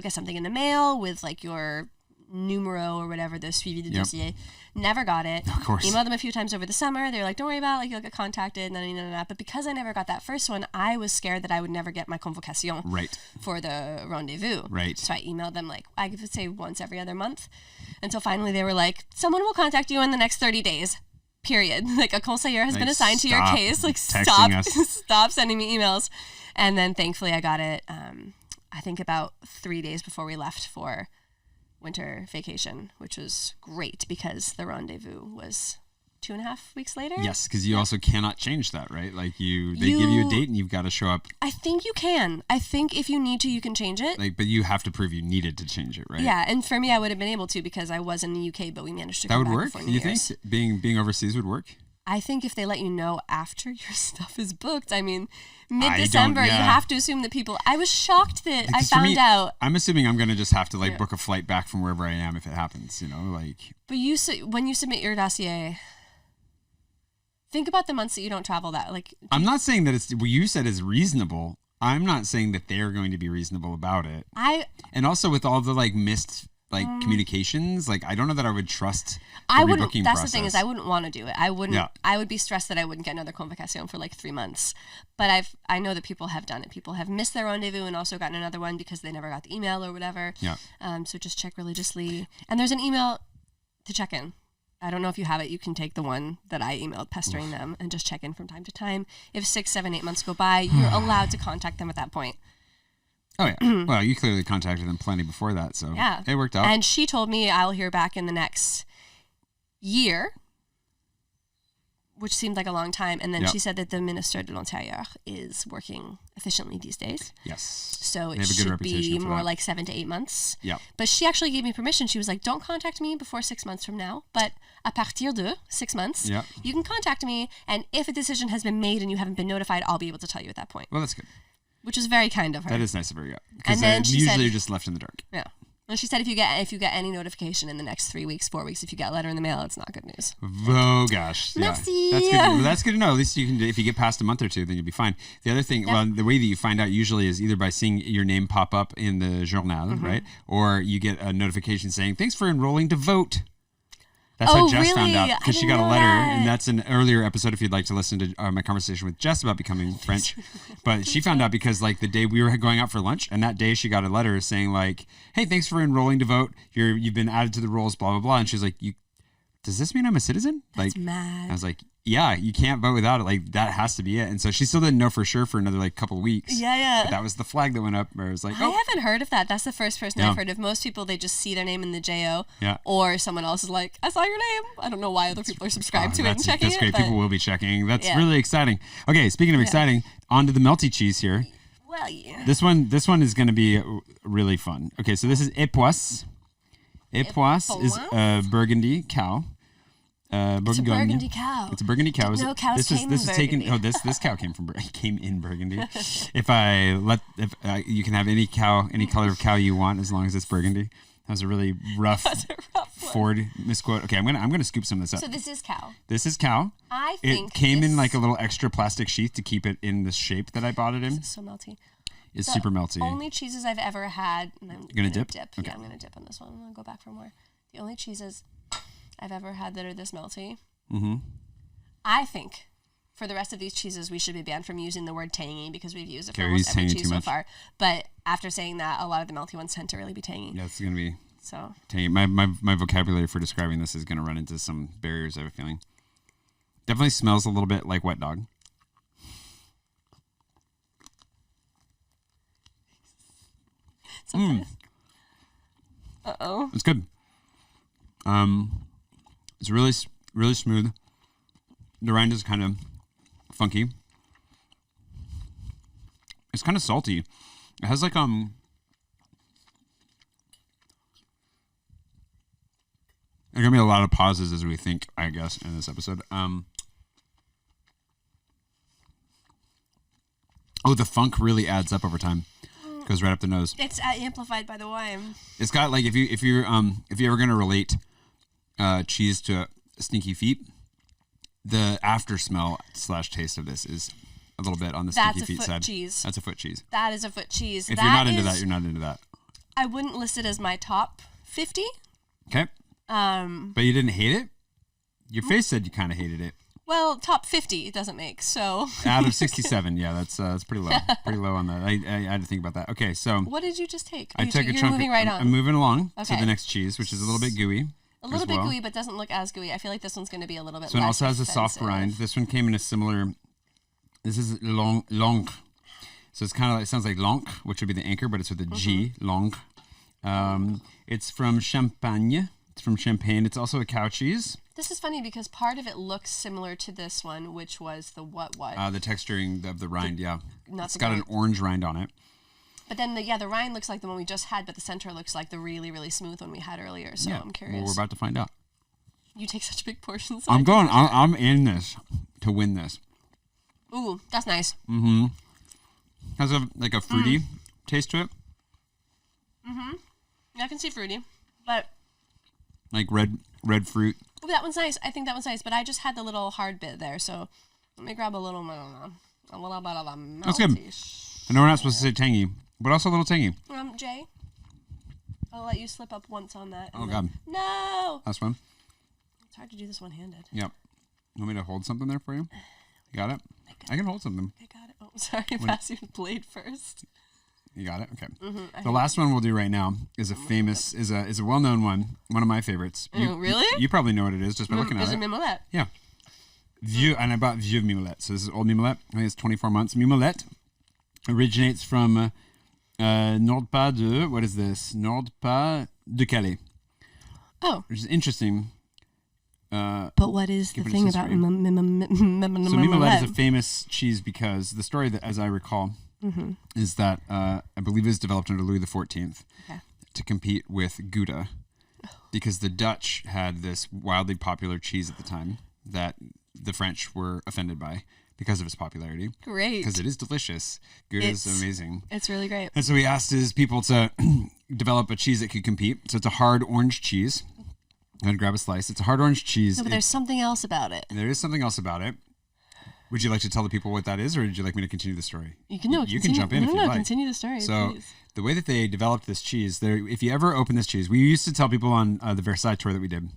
something in the mail with your numero or whatever, the suivi de dossier. Never got it. Of course. Emailed them a few times over the summer. They were like, don't worry about it. You'll get contacted. But because I never got that first one, I was scared that I would never get my convocation for the rendezvous. Right. So I emailed them I would say once every other month until finally they were like, someone will contact you in the next 30 days. Period. A conseiller has been assigned to your case. Stop sending me emails. And then thankfully I got it, I think about 3 days before we left for winter vacation, which was great because the rendezvous was 2.5 weeks later. Yes, because you also cannot change that, right? Like they give you a date and you've got to show up. I think you can. I think if you need to, you can change it. But you have to prove you needed to change it, right? Yeah, and for me, I would have been able to because I was in the UK, but we managed to that come would back work. before New You Year's. think being overseas would work? I think if they let you know after your stuff is booked, I mean, mid-December, you have to assume that people. I was shocked that Because I found out. I'm assuming I'm going to just have to book a flight back from wherever I am if it happens, But when you submit your dossier, think about the months that you don't travel. I'm not saying that it's what you said is reasonable. I'm not saying that they're going to be reasonable about it. And also with all the missed communications, I don't know that I would trust the rebooking that's process. The thing is, I wouldn't want to do it. I wouldn't. Yeah. I would be stressed that I wouldn't get another convocation for 3 months. But I know that people have done it. People have missed their rendezvous and also gotten another one because they never got the email or whatever. Yeah. So just check religiously. And there's an email to check in. I don't know if you have it. You can take the one that I emailed pestering them and just check in from time to time. If 6, 7, 8 months go by, you're allowed to contact them at that point. Oh, yeah. Well, you clearly contacted them plenty before that, so it worked out. And she told me I'll hear back in the next year, which seemed like a long time. And then she said that the Minister de l'Intérieur is working efficiently these days. Yes. So it should be more like 7 to 8 months. Yeah. But she actually gave me permission. She was like, don't contact me before 6 months from now. But à partir de 6 months, you can contact me. And if a decision has been made and you haven't been notified, I'll be able to tell you at that point. Well, that's good. Which is very kind of her. That is nice of her, yeah. Because usually you're just left in the dark. Yeah. And she said if you get any notification in the next 3 weeks, 4 weeks, if you get a letter in the mail, it's not good news. Oh gosh. Yeah. Merci. That's good. Well, that's good to know. At least you can, if you get past a month or two, then you'll be fine. The other thing, the way that you find out usually is either by seeing your name pop up in the journal, right? Or you get a notification saying, thanks for enrolling to vote. That's how Jess found out, because she got a letter, and that's an earlier episode if you'd like to listen to my conversation with Jess about becoming French. But she found out because the day we were going out for lunch, and that day she got a letter saying hey, thanks for enrolling to vote. You've been added to the rolls, blah, blah, blah. And she's like, does this mean I'm a citizen? That's mad. I was like, yeah, you can't vote without it. That has to be it. And so she still didn't know for sure for another couple of weeks. Yeah. But that was the flag that went up where it was I haven't heard of that. That's the first person I've heard of. Most people, they just see their name in the JO. Yeah. Or someone else is like, I saw your name. I don't know why other people are subscribed to it and checking it. That's great. People will be checking. That's really exciting. Okay, speaking of exciting, on to the melty cheese here. Well, yeah. This one is going to be really fun. Okay, so this is Époisse. Époisse is a Burgundy cow. It's a Burgundy cow. It's a Burgundy cow. No cows came in Burgundy. This cow came in Burgundy. You can have any color of cow you want as long as it's Burgundy. That was a really rough Ford misquote. Okay, I'm gonna scoop some of this up. So this is cow. This is cow. I think it came in a little extra plastic sheath to keep it in the shape that I bought it in. This is so melty. It's super melty. Only cheeses I've ever had. You're gonna dip? Okay. Yeah, I'm gonna dip on this one. I'm gonna go back for more. The only cheeses I've ever had that are this melty. Mm-hmm. I think for the rest of these cheeses, we should be banned from using the word tangy because we've used it for almost every cheese so far. But after saying that, a lot of the melty ones tend to really be tangy. Yeah, it's going to be tangy. My vocabulary for describing this is going to run into some barriers, I have a feeling. Definitely smells a little bit like wet dog. Uh-oh. It's good. It's really, really smooth. The rind is kind of funky. It's kind of salty. It has there are gonna be a lot of pauses as we think, I guess, in this episode. The funk really adds up over time. Goes right up the nose. It's amplified by the wine. It's got if you're ever gonna relate cheese to stinky feet, the after smell / taste of this is a little bit on the stinky feet side. Cheese. That's a foot cheese. That is a foot cheese. If you're not into that, you're not into that. I wouldn't list it as my top 50. Okay. But you didn't hate it? Your face said you kind of hated it. Well, top 50 it doesn't make, so. Out of 67, yeah, that's pretty low. Pretty low on that. I had to think about that. Okay, so. What did you just take? I took a chunk. Moving right on. I'm moving along to the next cheese, which is a little bit gooey. A little bit gooey, but doesn't look as gooey. I feel like this one's going to be a little bit less. So it also has offensive. a soft rind. This one came in a similar. This is long. So it's kind of it sounds like lonk, which would be the anchor, but it's with a G, lonk. It's from Champagne. It's from Champagne. It's also a cow cheese. This is funny because part of it looks similar to this one, which was the what? The texturing of the rind, it's got an rind. orange rind on it. But then the rind looks like the one we just had, but the center looks like the really, really smooth one we had earlier. So I'm curious. Well, we're about to find out. You take such big portions. I'm in this to win this. Ooh, that's nice. Mm-hmm. Has a fruity taste to it. Mm-hmm. Yeah, I can see fruity, but like red fruit. Oh, that one's nice. I think that one's nice, but I just had the little hard bit there, so let me grab a little bit of a melty. That's good. I know we're not supposed to say tangy, but also a little tangy. Jay, I'll let you slip up once on that. Oh, God. No! Last one. It's hard to do this one-handed. Yep. You want me to hold something there for you? You got it? I can hold something. I got it. Oh, sorry. Pass you the blade first. You got it? Okay. The last one we'll do right now is a well-known one of my favorites. Really? You probably know what it is just by looking at it. Is it Mimolette? Yeah. And I bought Vieux Mimolette. So this is old Mimolette. I think it's 24 months. Mimolette originates from Nord-Pas de, what is this? Nord-Pas de Calais. Oh. Which is interesting. But what is the thing about Mimolette? So Mimolette is a famous cheese because the story that, as I recall, is that I believe it was developed under Louis XIV to compete with Gouda, because the Dutch had this wildly popular cheese at the time that the French were offended by because of its popularity. Great. Because it is delicious. Gouda is amazing. It's really great. And so he asked his people to develop a cheese that could compete. So it's a hard orange cheese. I'm going to grab a slice. It's a hard orange cheese. No, but there's something else about it. There is something else about it. Would you like to tell the people what that is, or would you like me to continue the story? You can jump in if you'd like. Continue the story, So please. The way that they developed this cheese, if you ever open this cheese, we used to tell people on the Versailles tour that we did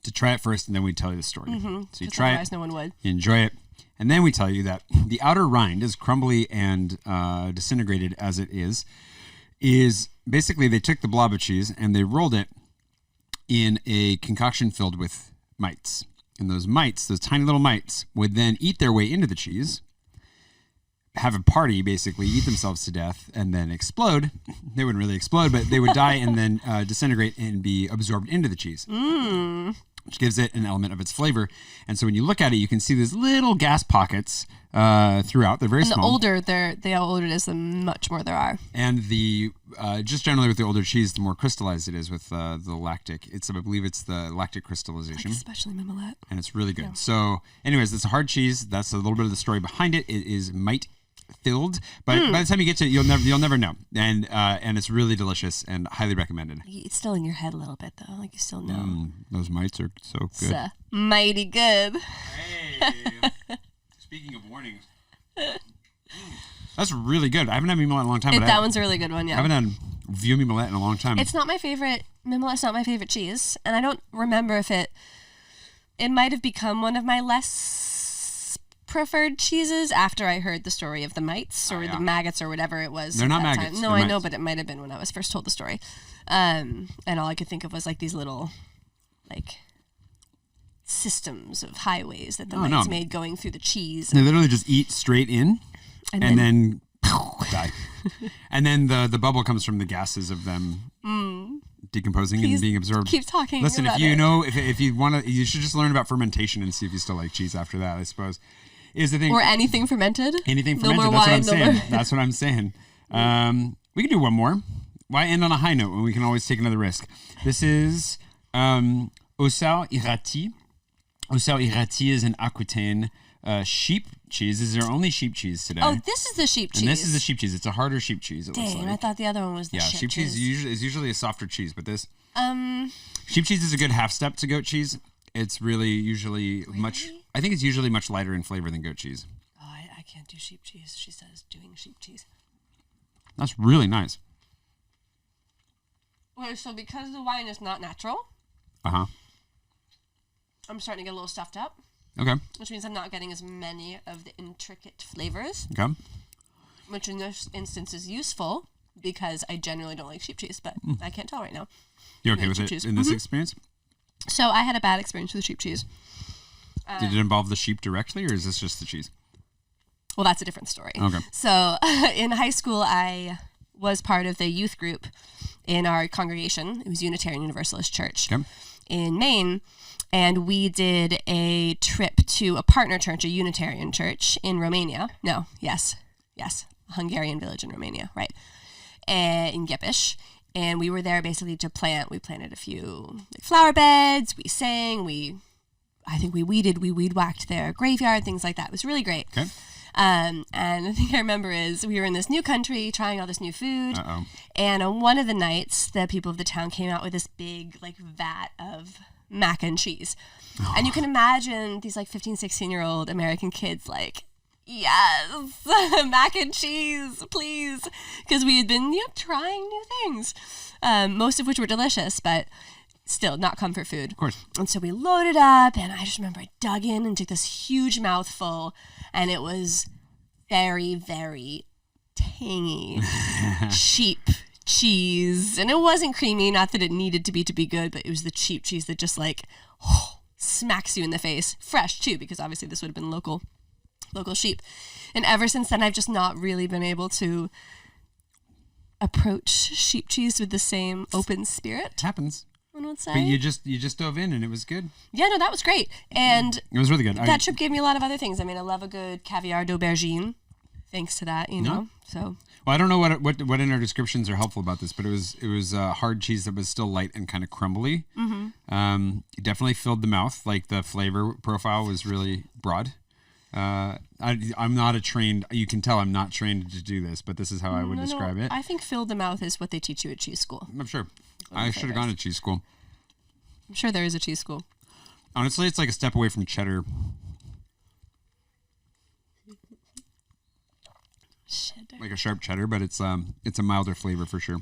to try it first, and then we'd tell you the story. So you try it, no one would. you enjoy it, and then we tell you that the outer rind, as crumbly and disintegrated as it is basically they took the blob of cheese and they rolled it in a concoction filled with mites. And those mites, those tiny little mites, would then eat their way into the cheese, have a party, basically, eat themselves to death, and then explode. They wouldn't really explode, but they would die and then disintegrate and be absorbed into the cheese, which gives it an element of its flavor. And so when you look at it, you can see these little gas pockets throughout. They're very small. The older it is, the much more there are. And just generally with the older cheese, the more crystallized it is with the lactic. I believe it's the lactic crystallization. Especially Mimolette. And it's really good. Yeah. So anyways, it's a hard cheese. That's a little bit of the story behind it. It is mite filled, but by the time you get to it, you'll never know. And it's really delicious and highly recommended. It's still in your head a little bit though. Like you still know. Those mites are so good. It's, mighty good. Hey. Speaking of warnings. That's really good. I haven't had Mimolette in a long time. That one's a really good one, yeah. I haven't had Vieux Mimolette in a long time. It's not my favorite. Mimolette's not my favorite cheese, and I don't remember if it might have become one of my less preferred cheeses after I heard the story of the mites or the maggots or whatever it was. They're not maggots. No, I know, but it might have been when I was first told the story. And all I could think of was like these little, like, systems of highways that the mites made going through the cheese. They literally just eat straight in and then die. And then the bubble comes from the gases of them decomposing and being absorbed. Keep talking. Listen, about if you want to, you should just learn about fermentation and see if you still like cheese after that, I suppose. Is the thing. Or anything fermented. Anything fermented. No more That's wine, what I'm saying. That's what I'm saying. We can do one more. Why end on a high note when we can always take another risk? This is Osau Irati. Osau Irati is an Aquitaine sheep cheese. This is our only sheep cheese today. Oh, this is the sheep cheese. And this is the sheep cheese. It's a harder sheep cheese. Dang, I thought the other one was the sheep cheese is usually a softer cheese, but this sheep cheese is a good half step to goat cheese. It's really usually much. I think it's usually much lighter in flavor than goat cheese. Oh, I can't do sheep cheese. She says doing sheep cheese. That's really nice. Wait, so because the wine is not natural, I'm starting to get a little stuffed up. Okay. Which means I'm not getting as many of the intricate flavors. Okay. Which in this instance is useful because I generally don't like sheep cheese, but I can't tell right now. You okay with it in this experience? So I had a bad experience with sheep cheese. Did it involve the sheep directly, or is this just the cheese? Well, that's a different story. Okay. So in high school, I was part of the youth group in our congregation. It was Unitarian Universalist Church in Maine. And we did a trip to a partner church, a Unitarian church in Romania. No, yes, a Hungarian village in Romania, right? In Gyepish. And we were there basically to plant. We planted a few flower beds. We sang. I think we weed whacked their graveyard, things like that. It was really great. Okay. And the thing I remember is we were in this new country trying all this new food. Uh-oh. And on one of the nights, the people of the town came out with this big vat of mac and cheese. Oh. And you can imagine these 15, 16-year-old American kids yes, mac and cheese, please. Because we had been trying new things, most of which were delicious, but still not comfort food. Of course. And so we loaded up, and I just remember I dug in and took this huge mouthful, and it was very, very tangy, cheap cheese. And it wasn't creamy, not that it needed to be good, but it was the cheap cheese that just smacks you in the face. Fresh too, because obviously this would have been local sheep. And ever since then, I've just not really been able to approach sheep cheese with the same open spirit. It happens. One would say. But you just dove in and it was good. Yeah, no, that was great. And it was really good. That trip gave me a lot of other things. I mean, I love a good caviar d'aubergine, thanks to that, know. So. Well, I don't know what in our descriptions are helpful about this, but it was hard cheese that was still light and kind of crumbly. Mm-hmm. It definitely filled the mouth. The flavor profile was really broad. I'm not a trained. You can tell I'm not trained to do this, but this is how I would describe it. I think filled the mouth is what they teach you at cheese school. I'm sure. I should have gone to cheese school. I'm sure there is a cheese school. Honestly, it's like a step away from cheddar. Like a sharp cheddar, but it's a milder flavor for sure.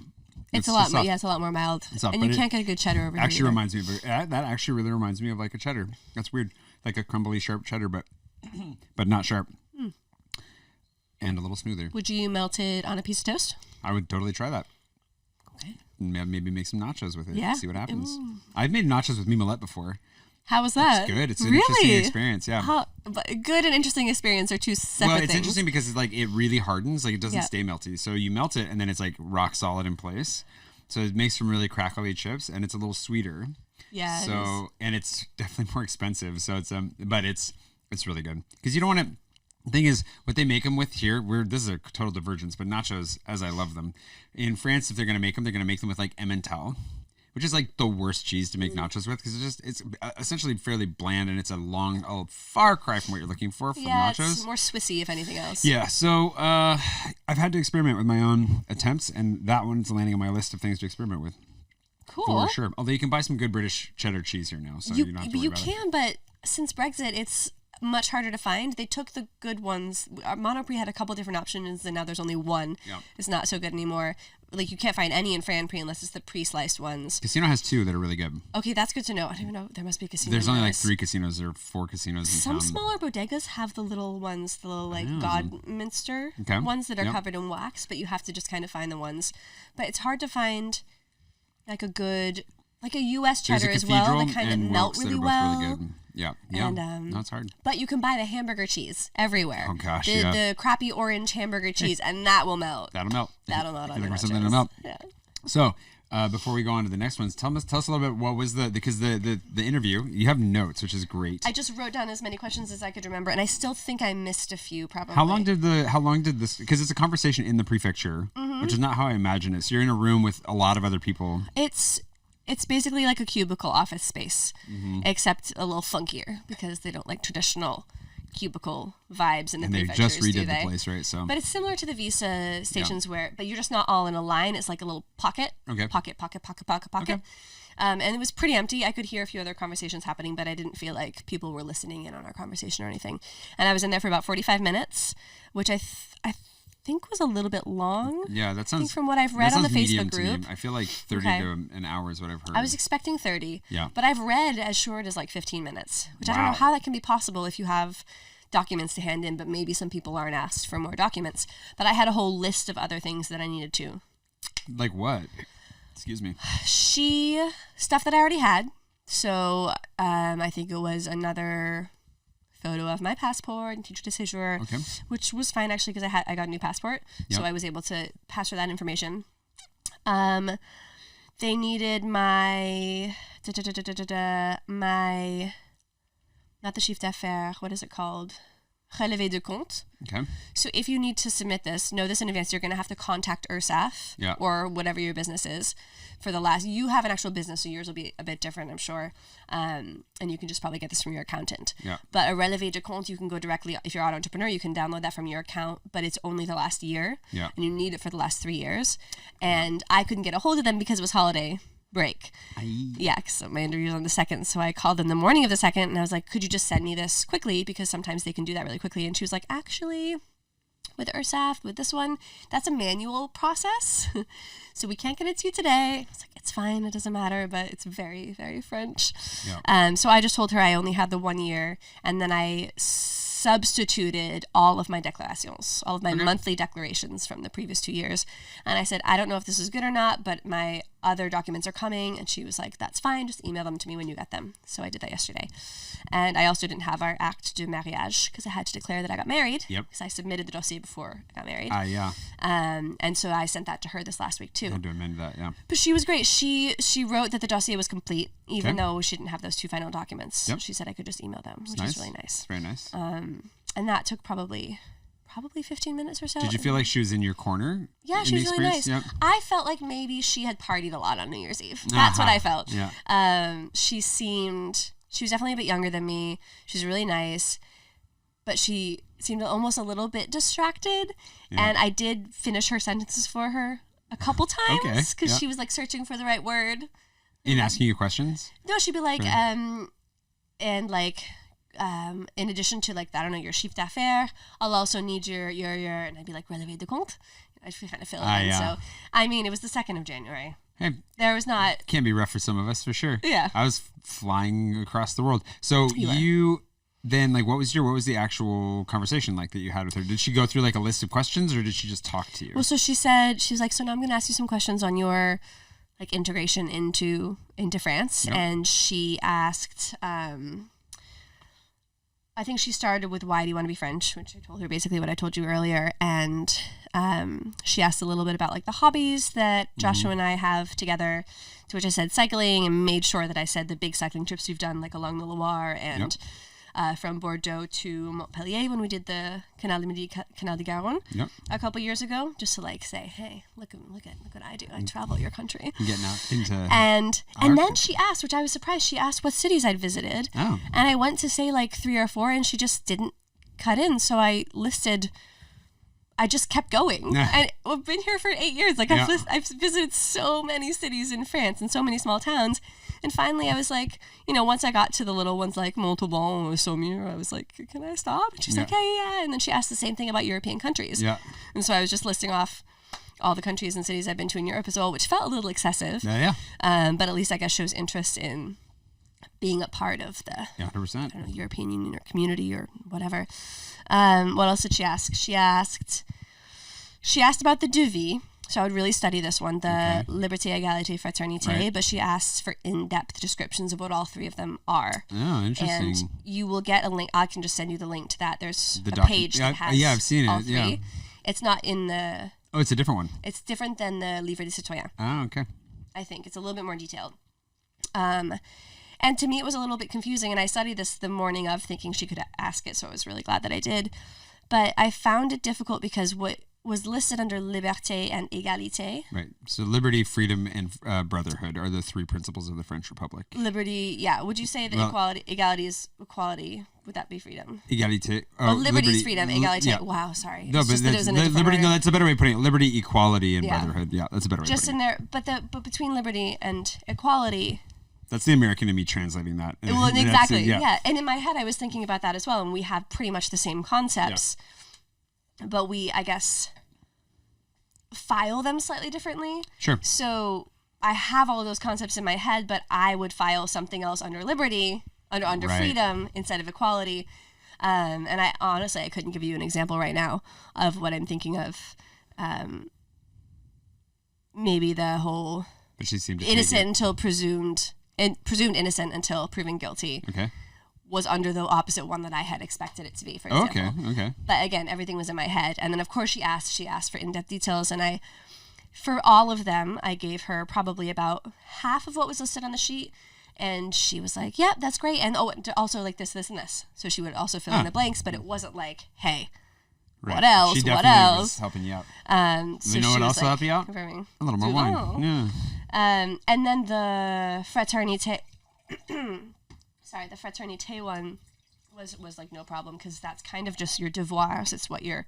It's a lot more. Yeah, it's a lot more mild. Soft, and you can't get a good cheddar over here. Actually, reminds me of that. Actually, really reminds me of a cheddar. That's weird, like a crumbly, sharp cheddar, but not sharp, and a little smoother. Would you melt it on a piece of toast? I would totally try that. Okay. Maybe make some nachos with it. Yeah. See what happens. Ooh. I've made nachos with mimolette before. How was that? It's good. It's an interesting experience. Yeah. Good and interesting experience are two separate things. Well, it's interesting because it really hardens. It doesn't stay melty. So you melt it and then it's rock solid in place. So it makes some really crackly chips and it's a little sweeter. Yeah. So and it's definitely more expensive. So it's but it's really good because you don't want to. The thing is, what they make them with here, this is a total divergence, but nachos, as I love them, in France, if they're going to make them, they're going to make them with Emmental, which is the worst cheese to make nachos with because it's essentially fairly bland and it's a far cry from what you're looking for from nachos. It's more Swissy, if anything else. Yeah, so I've had to experiment with my own attempts, and that one's landing on my list of things to experiment with. Cool. For sure. Although you can buy some good British cheddar cheese here now, so you don't have to worry about it. You can, but since Brexit, it's much harder to find. They took the good ones. Monoprix had a couple different options, and now there's only one. Yep. It's not so good anymore. You can't find any in Franprix unless it's the pre-sliced ones. Casino has 2 that are really good. Okay, that's good to know. I don't even know. There must be a casino. There's only 3 casinos or 4 casinos in town. Some smaller bodegas have the little ones, the little Godminster ones that are covered in wax, but you have to just kind of find the ones. But it's hard to find a good, a U.S. cheddar as well that kind of melt really well. Really good. Yeah. And, no, it's hard. But you can buy the hamburger cheese everywhere. Oh gosh, the crappy orange hamburger cheese, and that will melt. That'll melt. That'll melt on the something to melt. Yeah. So, before we go on to the next ones, tell us a little bit what was because the interview, you have notes, which is great. I just wrote down as many questions as I could remember, and I still think I missed a few probably. How long did this, because it's a conversation in the prefecture, which is not how I imagine it. So you're in a room with a lot of other people. It's basically like a cubicle office space, except a little funkier because they don't like traditional cubicle vibes in the prefectures, they just redid the place, right? So, but it's similar to the visa stations but you're just not all in a line. It's like a little pocket. Okay. Pocket. Okay. And it was pretty empty. I could hear a few other conversations happening, but I didn't feel like people were listening in on our conversation or anything. And I was in there for about 45 minutes, which I think was a little bit long. Yeah, that sounds. From what I've read on the Facebook group, I feel like 30 to an hour is what I've heard. I was expecting 30. Yeah, but I've read as short as 15 minutes, which I don't know how that can be possible if you have documents to hand in. But maybe some people aren't asked for more documents. But I had a whole list of other things that I needed to. Like what? Excuse me. Stuff that I already had. So I think it was another photo of my passport and titre de séjour, which was fine actually because I got a new passport, so I was able to pass her that information. They needed my my, not the chiffre d'affaires, what is it called? Relevé de compte. Okay. So if you need to submit this, know this in advance, you're going to have to contact URSAF or whatever your business is for the last, you have an actual business, so yours will be a bit different, I'm sure. And you can just probably get this from your accountant. Yeah. But a relevé de compte, you can go directly, if you're an entrepreneur, you can download that from your account, but it's only the last year. Yeah. And you need it for the last 3 years. And I couldn't get a hold of them because it was holiday break. Yeah, because my interview was on the 2nd, so I called them the morning of the 2nd, and I was like, could you just send me this quickly, because sometimes they can do that really quickly. And she was like, actually, with URSAF, with this one, that's a manual process, so we can't get it to you today. I was like, it's fine, it doesn't matter, but it's very, very French. So I just told her I only had the 1 year, and then I substituted all of my declarations, all of my monthly declarations from the previous 2 years. And I said, I don't know if this is good or not, but my other documents are coming. And she was like, that's fine. Just email them to me when you get them. So I did that yesterday. And I also didn't have our acte de mariage because I had to declare that I got married. Because I submitted the dossier before I got married. And so I sent that to her this last week too. I had to amend that, But she was great. She wrote that the dossier was complete, even though she didn't have those 2 final documents. So she said I could just email them, which is really nice. Very nice. And that took probably 15 minutes or so. Did you feel like she was in your corner? Yeah, she was really nice. I felt like maybe she had partied a lot on New Year's Eve. That's what I felt. She was definitely a bit younger than me. She was really nice, but she seemed almost a little bit distracted. And I did finish her sentences for her a couple times because she was like searching for the right word. In asking you questions? No, she'd be like, and like, in addition to like, I don't know, your chiffre d'affaires, I'll also need your, and I'd be like, relevé de compte. I'd kind of fill it in. So, I mean, it was the 2nd of January. Hey, there was not. Can be rough for some of us, for sure. Yeah. I was flying across the world. So you then, like, what was the actual conversation like that you had with her? Did she go through like a list of questions, or did she just talk to you? Well, so she was like, so now I'm going to ask you some questions on your like integration into France. And she asked, I think she started with, why do you want to be French? Which I told her basically what I told you earlier. And she asked a little bit about like the hobbies that Joshua and I have together, to which I said cycling, and made sure that I said the big cycling trips we've done, like along the Loire and from Bordeaux to Montpellier when we did the Canal de Midi, Canal de Garonne a couple years ago, just to like say, hey, look what I do. I travel your country. Getting out into and then she asked, which I was surprised, she asked what cities I'd visited. And I went to say like 3 or 4, and she just didn't cut in. So I just kept going. And I've been here for 8 years. Like I've visited so many cities in France and so many small towns. And finally I was like, once I got to the little ones like Montauban or Saumur, I was like, can I stop? And she's like, yeah. And then she asked the same thing about European countries. And so I was just listing off all the countries and cities I've been to in Europe as well, which felt a little excessive. But at least I guess shows interest in being a part of the 100%. I don't know, European Union or community or whatever. What else did she ask? She asked about the devis. So I would really study this one, the Liberté, Égalité, Fraternité, but she asked for in-depth descriptions of what all 3 of them are. Oh, interesting. And you will get a link. I can just send you the link to that. There's a page that has I've seen all it. 3. It's not in the... Oh, it's a different one. It's different than the Livre des Citoyens. Oh, okay. I think. It's a little bit more detailed. And to me, it was a little bit confusing, and I studied this the morning of thinking she could ask it, so I was really glad that I did. But I found it difficult because what was listed under liberté and égalité. Right. So liberty, freedom, and brotherhood are the 3 principles of the French Republic. Liberty, yeah. Would you say that equality is equality? Would that be freedom? Égalité. Liberty is freedom. Égalité. Yeah. Wow, sorry. No, but liberty. No, that's a better way of putting it. Liberty, equality, and brotherhood. Yeah, that's a better way. Just in there, but between liberty and equality. That's the American in me translating that. Well, exactly. Yeah. And in my head, I was thinking about that as well, and we have pretty much the same concepts. But we, I guess, file them slightly differently. Sure. So I have all of those concepts in my head, but I would file something else under liberty, under freedom instead of equality. And I honestly, I couldn't give you an example right now of what I'm thinking of. Maybe the whole but she seemed innocent until presumed innocent until proven guilty. Okay. Was under the opposite one that I had expected it to be, for example. Okay. But again, everything was in my head. And then, of course, she asked for in-depth details. And for all of them, I gave her probably about half of what was listed on the sheet And she was like, yeah, that's great. And also like this, and this. So she would also fill in the blanks, but it wasn't like, hey, what else? She what definitely else? was helping you out. So you know what else will help like, you out? confirming. A little more wine. Yeah. And then the fraternité, the fraternité one was like no problem because that's kind of just your devoirs. It's what your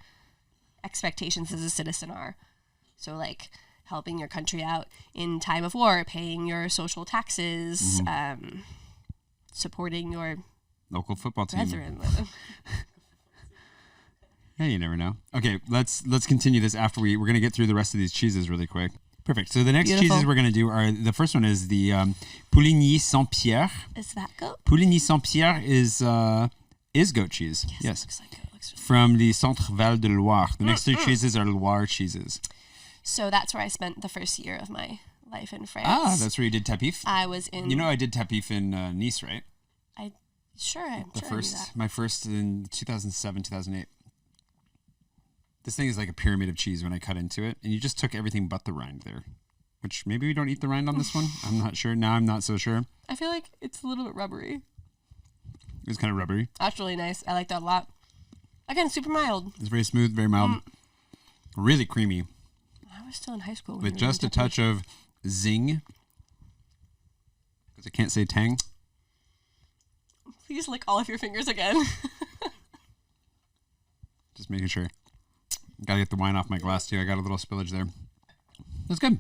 expectations as a citizen are. So like helping your country out in time of war, paying your social taxes, supporting your local football team. Brethren. Yeah, you never know. Okay, let's continue this after we're going to get through the rest of these cheeses really quick. Perfect. So the next cheeses we're going to do are, the first one is the Pouligny Saint-Pierre. Is that goat? Pouligny Saint-Pierre is goat cheese. Yes. Looks like goat. Looks really from the Centre Val de Loire. The next three cheeses are Loire cheeses. So that's where I spent the first year of my life in France. Ah, that's where you did tapif? I was in... You know I did tapif in Nice, right? I'm sure I knew that. My first in 2007, 2008. This thing is like a pyramid of cheese when I cut into it, and you just took everything but the rind there, which maybe we don't eat the rind on this one. I'm not sure. Now I'm not so sure. I feel like it's a little bit rubbery. It's kind of rubbery. That's really nice. I like that a lot. Again, super mild. It's very smooth, very mild. Really creamy. I was still in high school. With just a touch of zing. Because I can't say tang. Please lick all of your fingers again. Just making sure. Gotta get the wine off my glass too. I got a little spillage there. That's good.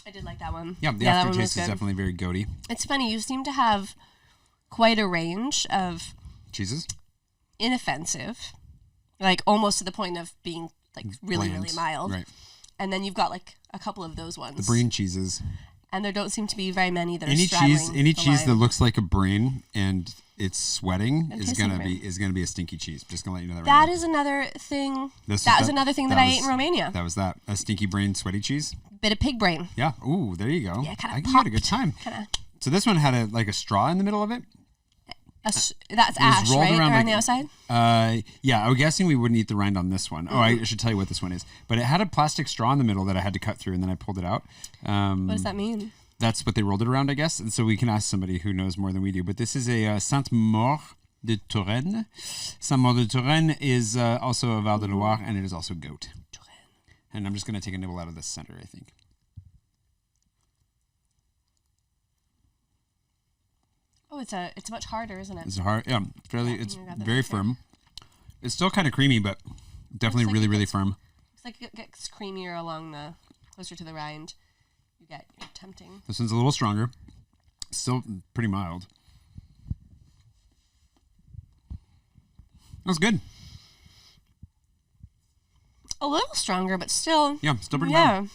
I did like that one. Yeah, the aftertaste is definitely very goaty. It's funny, you seem to have quite a range of cheeses. Inoffensive. Like almost to the point of being like really, bland. really mild. Right. And then you've got like a couple of those ones. The brain cheeses. And there don't seem to be very many that any are straddling any the cheese line. that looks like a brain and it's sweating And is gonna be a stinky cheese. Just gonna let you know that. That is another thing. That was another thing that I ate in Romania. That was that a stinky brain sweaty cheese. Bit of pig brain. Yeah. Ooh, there you go. Yeah, kind of. I had a good time. So this one had a straw in the middle of it. That's ash, right? Around the outside? Yeah, I'm guessing we wouldn't eat the rind on this one. Oh, I should tell you what this one is. But it had a plastic straw in the middle that I had to cut through, and then I pulled it out. What does that mean? That's what they rolled it around, I guess. And so we can ask somebody who knows more than we do. But this is a Sainte-Maure de Touraine. Sainte-Maure de Touraine is also a Val de Loire, and it is also goat. And I'm just going to take a nibble out of the center, I think. Oh, it's much harder, isn't it? It's hard, yeah. It's very firm. It's still kind of creamy, but definitely really, really firm. It's like it gets creamier closer to the rind. You're tempting. This one's a little stronger. Still pretty mild. That's good. A little stronger, but still. Yeah, still pretty mild.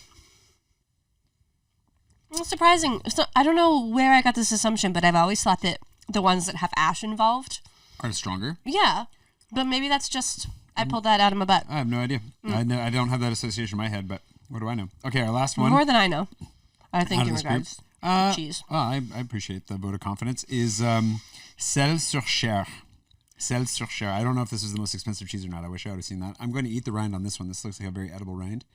It's surprising. So, I don't know where I got this assumption, but I've always thought that the ones that have ash involved are stronger. Yeah, but maybe that's just I pulled that out of my butt. I have no idea. I don't have that association in my head, but what do I know? Okay, our last one. More than I know. I think in regards to cheese. Well, I appreciate the vote of confidence. Is Sel sur Cher. Sel sur Cher. I don't know if this is the most expensive cheese or not. I wish I would have seen that. I'm going to eat the rind on this one. This looks like a very edible rind.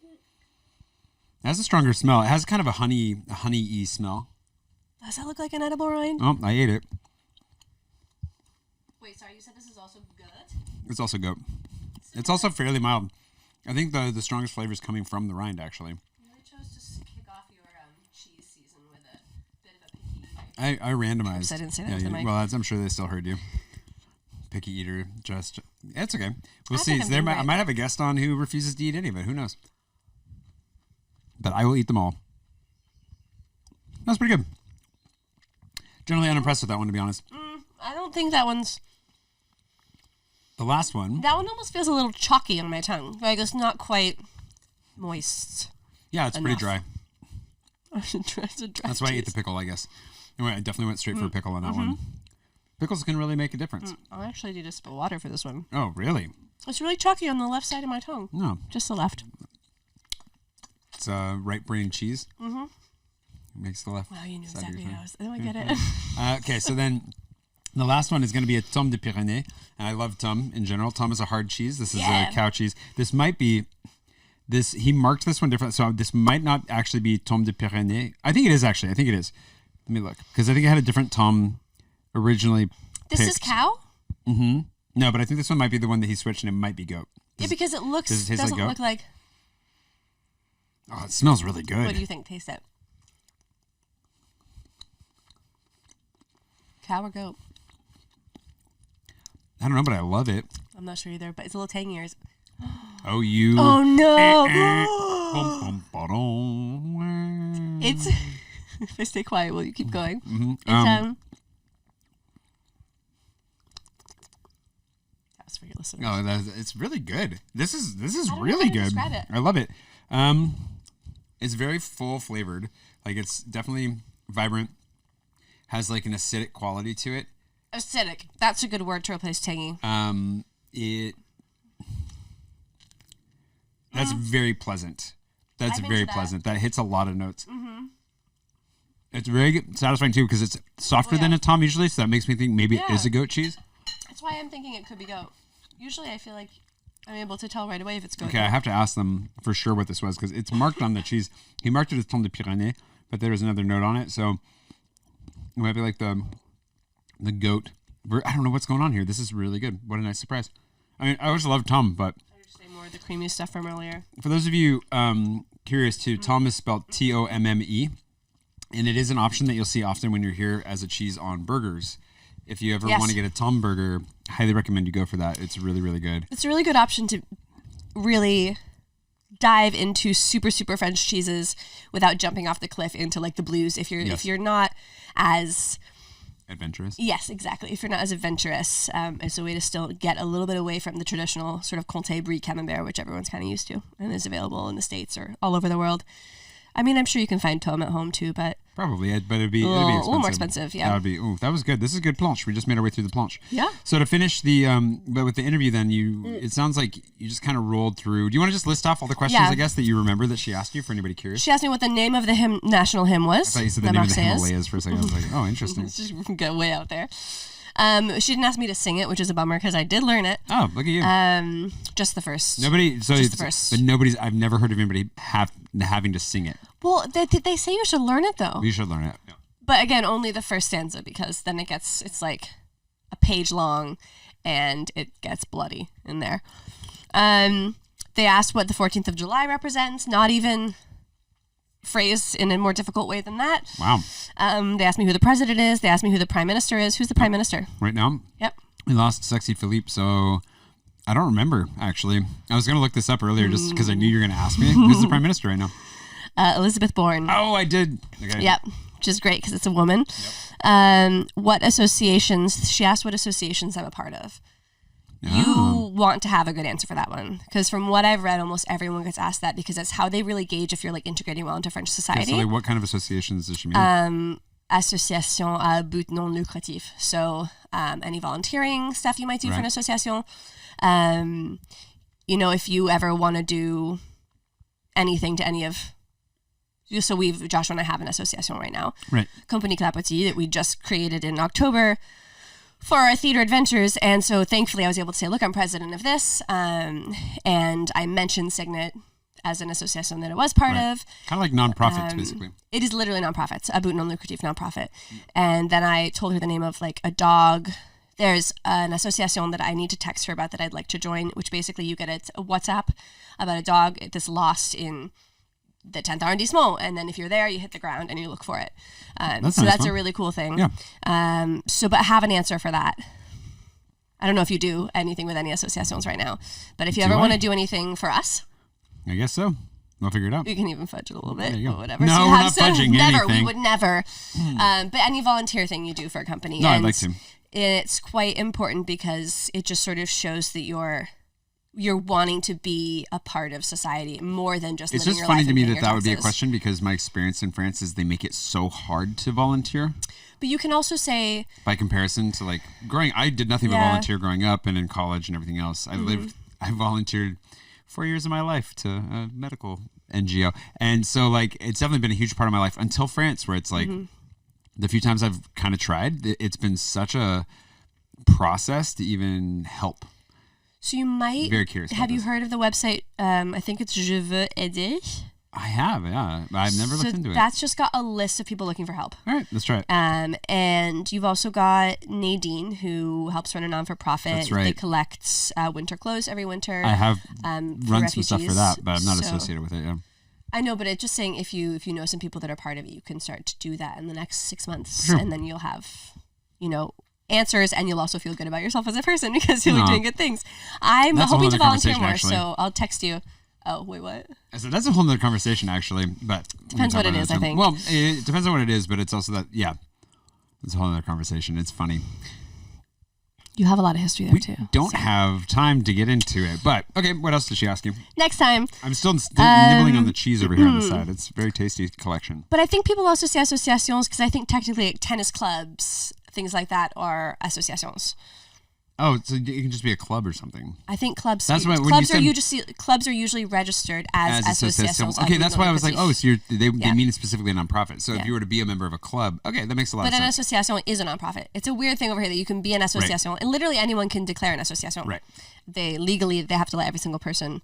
It has a stronger smell. It has kind of a honey-y smell. Does that look like an edible rind? Oh, I ate it. Wait, sorry, you said this is also goat? It's also goat. It's also fairly mild. I think the strongest flavor is coming from the rind, actually. You really chose to kick off your cheese season with a bit of a picky eater. I randomized. Oops, I didn't say that to the mic. Well, I'm sure they still heard you. Picky eater, it's okay. We'll see. I might have a guest on who refuses to eat any of it. Who knows? But I will eat them all. That's pretty good. Generally unimpressed with that one, to be honest. I don't think that one's... The last one... That one almost feels a little chalky on my tongue. Like it's not quite moist. Yeah, it's pretty dry. It's a dry That's why I ate the pickle, I guess. Anyway, I definitely went straight for a pickle on that one. Pickles can really make a difference. I'll actually need to spill water for this one. Oh, really? It's really chalky on the left side of my tongue. No. Just the left. It's right brain cheese. Mm-hmm. Makes the left. Wow, you knew exactly how I was. Oh, I get it. Okay, so then the last one is going to be a Tome de Pyrénées. And I love Tome in general. Tome is a hard cheese. This is a cow cheese. This might be he marked this one different. So this might not actually be Tome de Pyrénées. I think it is actually. I think it is. Let me look, because I think it had a different Tome originally. This is cow? Mm-hmm. No, but I think this one might be the one that he switched, and it might be goat. Yeah, because it doesn't look like. Oh, it smells really good. What do you think? Taste it. Cow or goat? I don't know, but I love it. I'm not sure either, but it's a little tangier. Oh, you. Oh, no. It's. If I stay quiet, will you keep going? Mm-hmm. That was for your listeners. No, it's really good. This is I don't really know how to good. describe it. I love it. It's very full flavored. Like, it's definitely vibrant. Has like an acidic quality to it. Acidic. That's a good word to replace tangy. That's very pleasant. That's very pleasant. That hits a lot of notes. Mm-hmm. It's very satisfying too, because it's softer than a Tom usually, so that makes me think maybe it is a goat cheese. That's why I'm thinking it could be goat. Usually I feel like I'm able to tell right away if it's goat. Okay, I have to ask them for sure what this was, because it's marked on the cheese. He marked it as Tome de Pyrénées, but there was another note on it, so it might be like the goat. I don't know what's going on here. This is really good. What a nice surprise. I mean, I always love Tom, but I would say more of the creamy stuff from earlier. For those of you curious too, Tom is spelled Tomme, and it is an option that you'll see often when you're here as a cheese on burgers. If you ever want to get a Tom burger, I highly recommend you go for that. It's really, really good. It's a really good option to really dive into super, super French cheeses without jumping off the cliff into like the blues. If you're not as adventurous. Yes, exactly. If you're not as adventurous, it's a way to still get a little bit away from the traditional sort of Comté Brie Camembert, which everyone's kind of used to and is available in the States or all over the world. I mean, I'm sure you can find Tom at home too, but probably, but it'd be expensive. A little more expensive, yeah. That was good. This is good planche. We just made our way through the planche. Yeah. So to finish but with the interview, then it sounds like you just kind of rolled through. Do you want to just list off all the questions, I guess, that you remember that she asked you for anybody curious? She asked me what the name of the national hymn was. I thought you said the name of the Himalayas for a second. I was like, oh, interesting. Just go way out there. She didn't ask me to sing it, which is a bummer because I did learn it. Oh, look at you. Just the first. Just the first. But I've never heard of anybody having to sing it. Well, they say you should learn it though. You should learn it. Yeah. But again, only the first stanza, because then it's like a page long and it gets bloody in there. They asked what the 14th of July represents, not even phrased in a more difficult way than that. Wow. They asked me who the president is. They asked me who the prime minister is. Who's the prime minister? Right now? Yep. We lost Sexy Philippe, so I don't remember, actually. I was going to look this up earlier just because I knew you were going to ask me. Who's the prime minister right now? Elizabeth Bourne. Oh, I did. Okay. Yep. Which is great because it's a woman. Yep. What associations? She asked what associations I'm a part of. You want to have a good answer for that one, because from what I've read, almost everyone gets asked that because it's how they really gauge if you're like integrating well into French society. Okay, so like what kind of associations does she mean? Association à but non lucratif. So any volunteering stuff you might do for an association. If you ever want to do anything to any of. So Joshua and I have an association right now. Right. Compagnie Clapotis that we just created in October for our theater adventures. And so thankfully I was able to say, look, I'm president of this. And I mentioned Signet as an association that it was part of. Kind of like nonprofits, basically. It is literally nonprofits, a but non lucrative nonprofit. And then I told her the name of like a dog. There's an association that I need to text her about that I'd like to join, which basically you get a WhatsApp about a dog that's lost in the 10th arrondissement, and then if you're there, you hit the ground and you look for it. That's a really cool thing. Yeah. But have an answer for that. I don't know if you do anything with any associations right now, but if you ever want to do anything for us, I guess so. We'll figure it out. We can even fudge it a little bit, or whatever. No, we're not fudging never, anything. We would never. But any volunteer thing you do for a company, no, I'd like to. It's quite important because it just sort of shows that you're wanting to be a part of society more than just living your life. It's just funny to me that would be a question, because my experience in France is they make it so hard to volunteer. But you can also say, by comparison to like I did nothing but volunteer growing up and in college and everything else. I volunteered 4 years of my life to a medical NGO. And so like, it's definitely been a huge part of my life until France, where it's like the few times I've kind of tried, it's been such a process to even help. So you might... Very curious. Have you heard of the website? I think it's Je veux aider. I have, yeah. I've never looked into it. That's just got a list of people looking for help. All right, let's try it. And you've also got Nadine, who helps run a non-for-profit. That's right. They collect winter clothes every winter. I have run some stuff for that, but I'm not associated with it, yeah. I know, but it's just saying if you know some people that are part of it, you can start to do that in the next 6 months. Sure. And then you'll have, answers, and you'll also feel good about yourself as a person because you'll be doing good things. I'm hoping to volunteer more, so I'll text you. Oh, wait, what? I said that's a whole other conversation, actually, but... Depends what it is, I think. Well, it depends on what it is, but it's also that, yeah, it's a whole other conversation. It's funny. You have a lot of history there, too. We don't have time to get into it, but, okay, what else did she ask you? Next time. I'm still nibbling on the cheese over here on the side. It's a very tasty collection. But I think people also say associations because I think technically like, tennis clubs, things like that are associations. Oh, so it can just be a club or something. I think clubs. That's when clubs are usually registered as associations. Okay, that's why I was like, oh, so they mean specifically a nonprofit. So if you were to be a member of a club, okay, that makes a lot of sense. But an association is a nonprofit. It's a weird thing over here that you can be an association, and literally anyone can declare an association. Right. They have to let every single person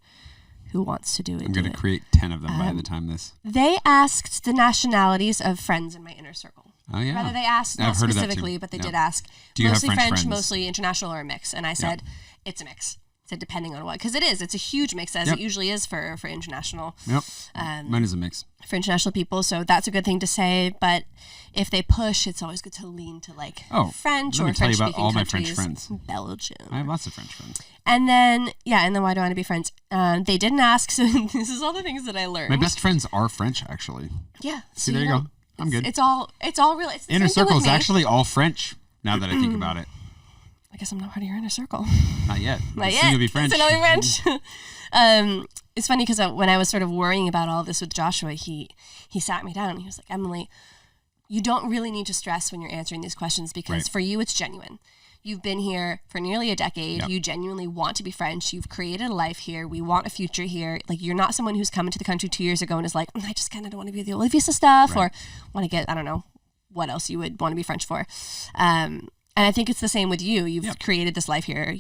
who wants to do it. I'm going to create 10 of them by the time this. They asked the nationalities of friends in my inner circle. Oh, yeah. Rather, they asked, not specifically, but they did ask. Do you mostly have French friends? Mostly international, or a mix. And I said, it's a mix. I said, depending on what. Because it is. It's a huge mix, as it usually is for international. Yep. Mine is a mix. For international people. So that's a good thing to say. But if they push, it's always good to lean to French or French-speaking countries. Let me tell you about all my French friends. Belgium. I have lots of French friends. And then why do I want to be friends? They didn't ask. So this is all the things that I learned. My best friends are French, actually. Yeah. See, there you go. I'm good. It's all real. It's inner circle is actually all French. Now that I think about it, I guess I'm not part of your inner circle. Not yet. Not yet. You'll be French. I'll be French. It's funny because when I was sort of worrying about all this with Joshua, he sat me down and he was like, Emily, you don't really need to stress when you're answering these questions because for you it's genuine. You've been here for nearly a decade. Yep. You genuinely want to be French. You've created a life here. We want a future here. Like, you're not someone who's come into the country 2 years ago and is like, I just kind of don't want to be the old visa stuff or want to get, I don't know, what else you would want to be French for. And I think it's the same with you. You've created this life here.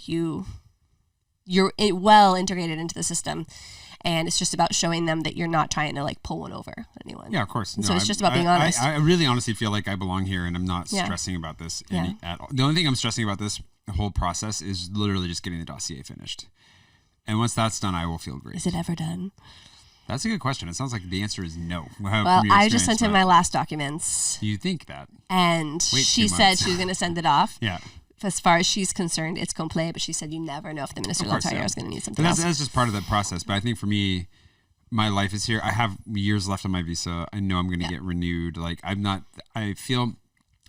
You're well integrated into the system. And it's just about showing them that you're not trying to pull one over anyone. Yeah, of course. No, so it's just about being honest. I really honestly feel like I belong here and I'm not stressing about this at all. The only thing I'm stressing about this whole process is literally just getting the dossier finished. And once that's done, I will feel great. Is it ever done? That's a good question. It sounds like the answer is no. Well, I just sent in my last documents. You think that? And she said she was going to send it off. Yeah. As far as she's concerned, it's complet, but she said you never know if the Minister of L'Interior is going to need something else. That's just part of the process. But I think for me, my life is here. I have years left on my visa. I know I'm going to get renewed.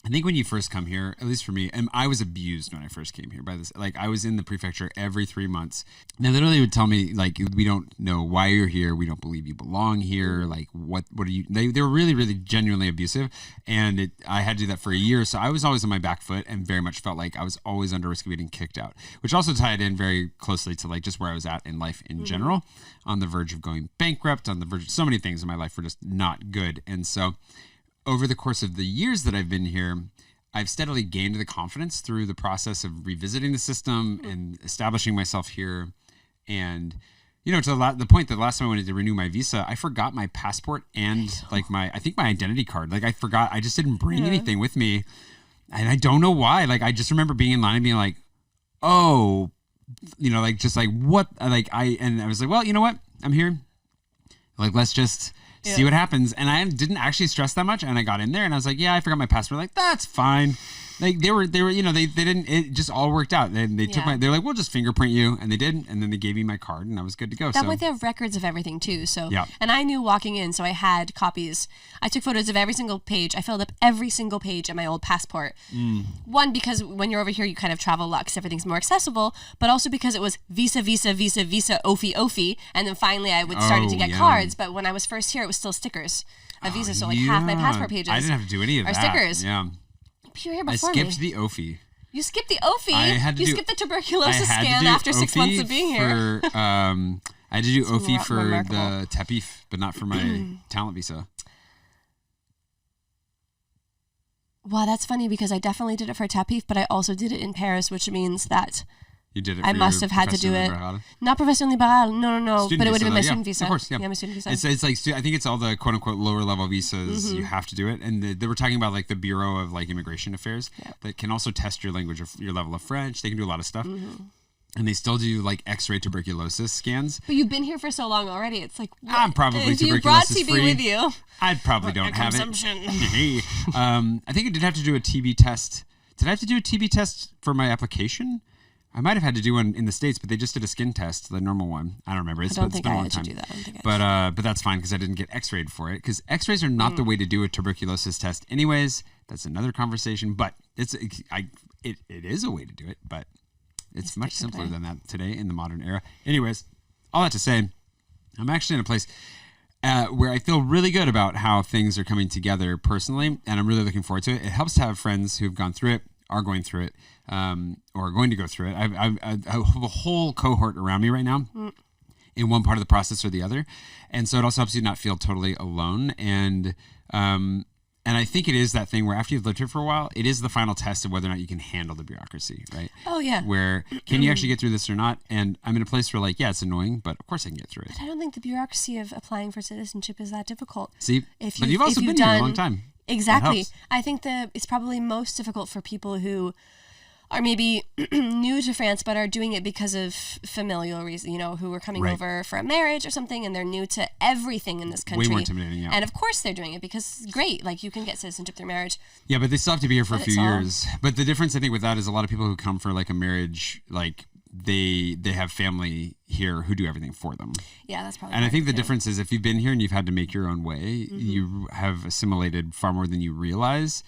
I think when you first come here, at least for me, and I was abused when I first came here by this. I was in the prefecture every 3 months. They literally would tell me, we don't know why you're here. We don't believe you belong here. What are you? They were really, really genuinely abusive. And I had to do that for a year. So I was always on my back foot and very much felt like I was always under risk of getting kicked out, which also tied in very closely to just where I was at in life in general, on the verge of going bankrupt, on the verge of so many things in my life were just not good. And so over the course of the years that I've been here, I've steadily gained the confidence through the process of revisiting the system and establishing myself here. And, to the point that last time I wanted to renew my visa, I forgot my passport and my identity card. I forgot, I just didn't bring anything with me. And I don't know why. I just remember being in line and being like, oh, what? And I was like, well, you know what? I'm here. Let's just see what happens. And I didn't actually stress that much. And I got in there and I was like, yeah, I forgot my passport. That's fine. They didn't, it just all worked out. They took they're like, we'll just fingerprint you. And they didn't. And then they gave me my card and I was good to go. That way they have records of everything too. So, and I knew walking in, so I had copies. I took photos of every single page. I filled up every single page of my old passport. One, because when you're over here, you kind of travel a lot because everything's more accessible, but also because it was visa, OFI. And then finally I would start to get cards. But when I was first here, it was still stickers of visa. So half my passport pages I didn't have to do any of that. Are stickers. Yeah. You were here before I skipped the OFI. You skipped the OFI? You skipped the tuberculosis scan after 6 months of being here. I had to do OFI for the TEPIF, but not for my talent visa. Well, that's funny because I definitely did it for TEPIF, but I also did it in Paris, which means that You did it. I must have had to do it. Not profession liberale. No. But it would have been my student visa. Of course, yeah. My student visa. It's like, I think it's all the quote unquote lower level visas. You have to do it. And they were talking about like the Bureau of like Immigration Affairs that can also test your language, your level of French. They can do a lot of stuff. And they still do like X-ray tuberculosis scans. But you've been here for so long already. It's like, what? I'm probably if tuberculosis you brought TB free. with you, I probably don't have consumption. it. I think I did have to do a TB test. Did I have to do a TB test for my application? I might have had to do one in the States, but they just did a skin test, the normal one. I don't remember. It's been a long time. But that's fine because I didn't get X-rayed for it. Because X-rays are not the way to do a tuberculosis test, anyways. That's another conversation. But it is a way to do it, but it's much simpler than that today in the modern era. Anyways, all that to say, I'm actually in a place where I feel really good about how things are coming together personally, and I'm really looking forward to it. It helps to have friends who've gone through it, are going through it, or are going to go through it. I have a whole cohort around me right now in one part of the process or the other. And so it also helps you not feel totally alone. And I think it is that thing where after you've lived here for a while, it is the final test of whether or not you can handle the bureaucracy, right? Oh, yeah. Where can you actually get through this or not? And I'm in a place where like, yeah, it's annoying, but of course I can get through it. But I don't think the bureaucracy of applying for citizenship is that difficult. See, but you've also been here a long time. Exactly. I think that it's probably most difficult for people who are maybe new to France, but are doing it because of familial reason, who are coming over for a marriage or something, and they're new to everything in this country. Way more intimidating, yeah. And of course they're doing it because it's great. Like, you can get citizenship through marriage. Yeah, but they still have to be here for a few years. But the difference, I think, with that is a lot of people who come for like a marriage, like they have family here who do everything for them. Yeah, that's probably. And I think the difference is if you've been here and you've had to make your own way, you have assimilated far more than you realize.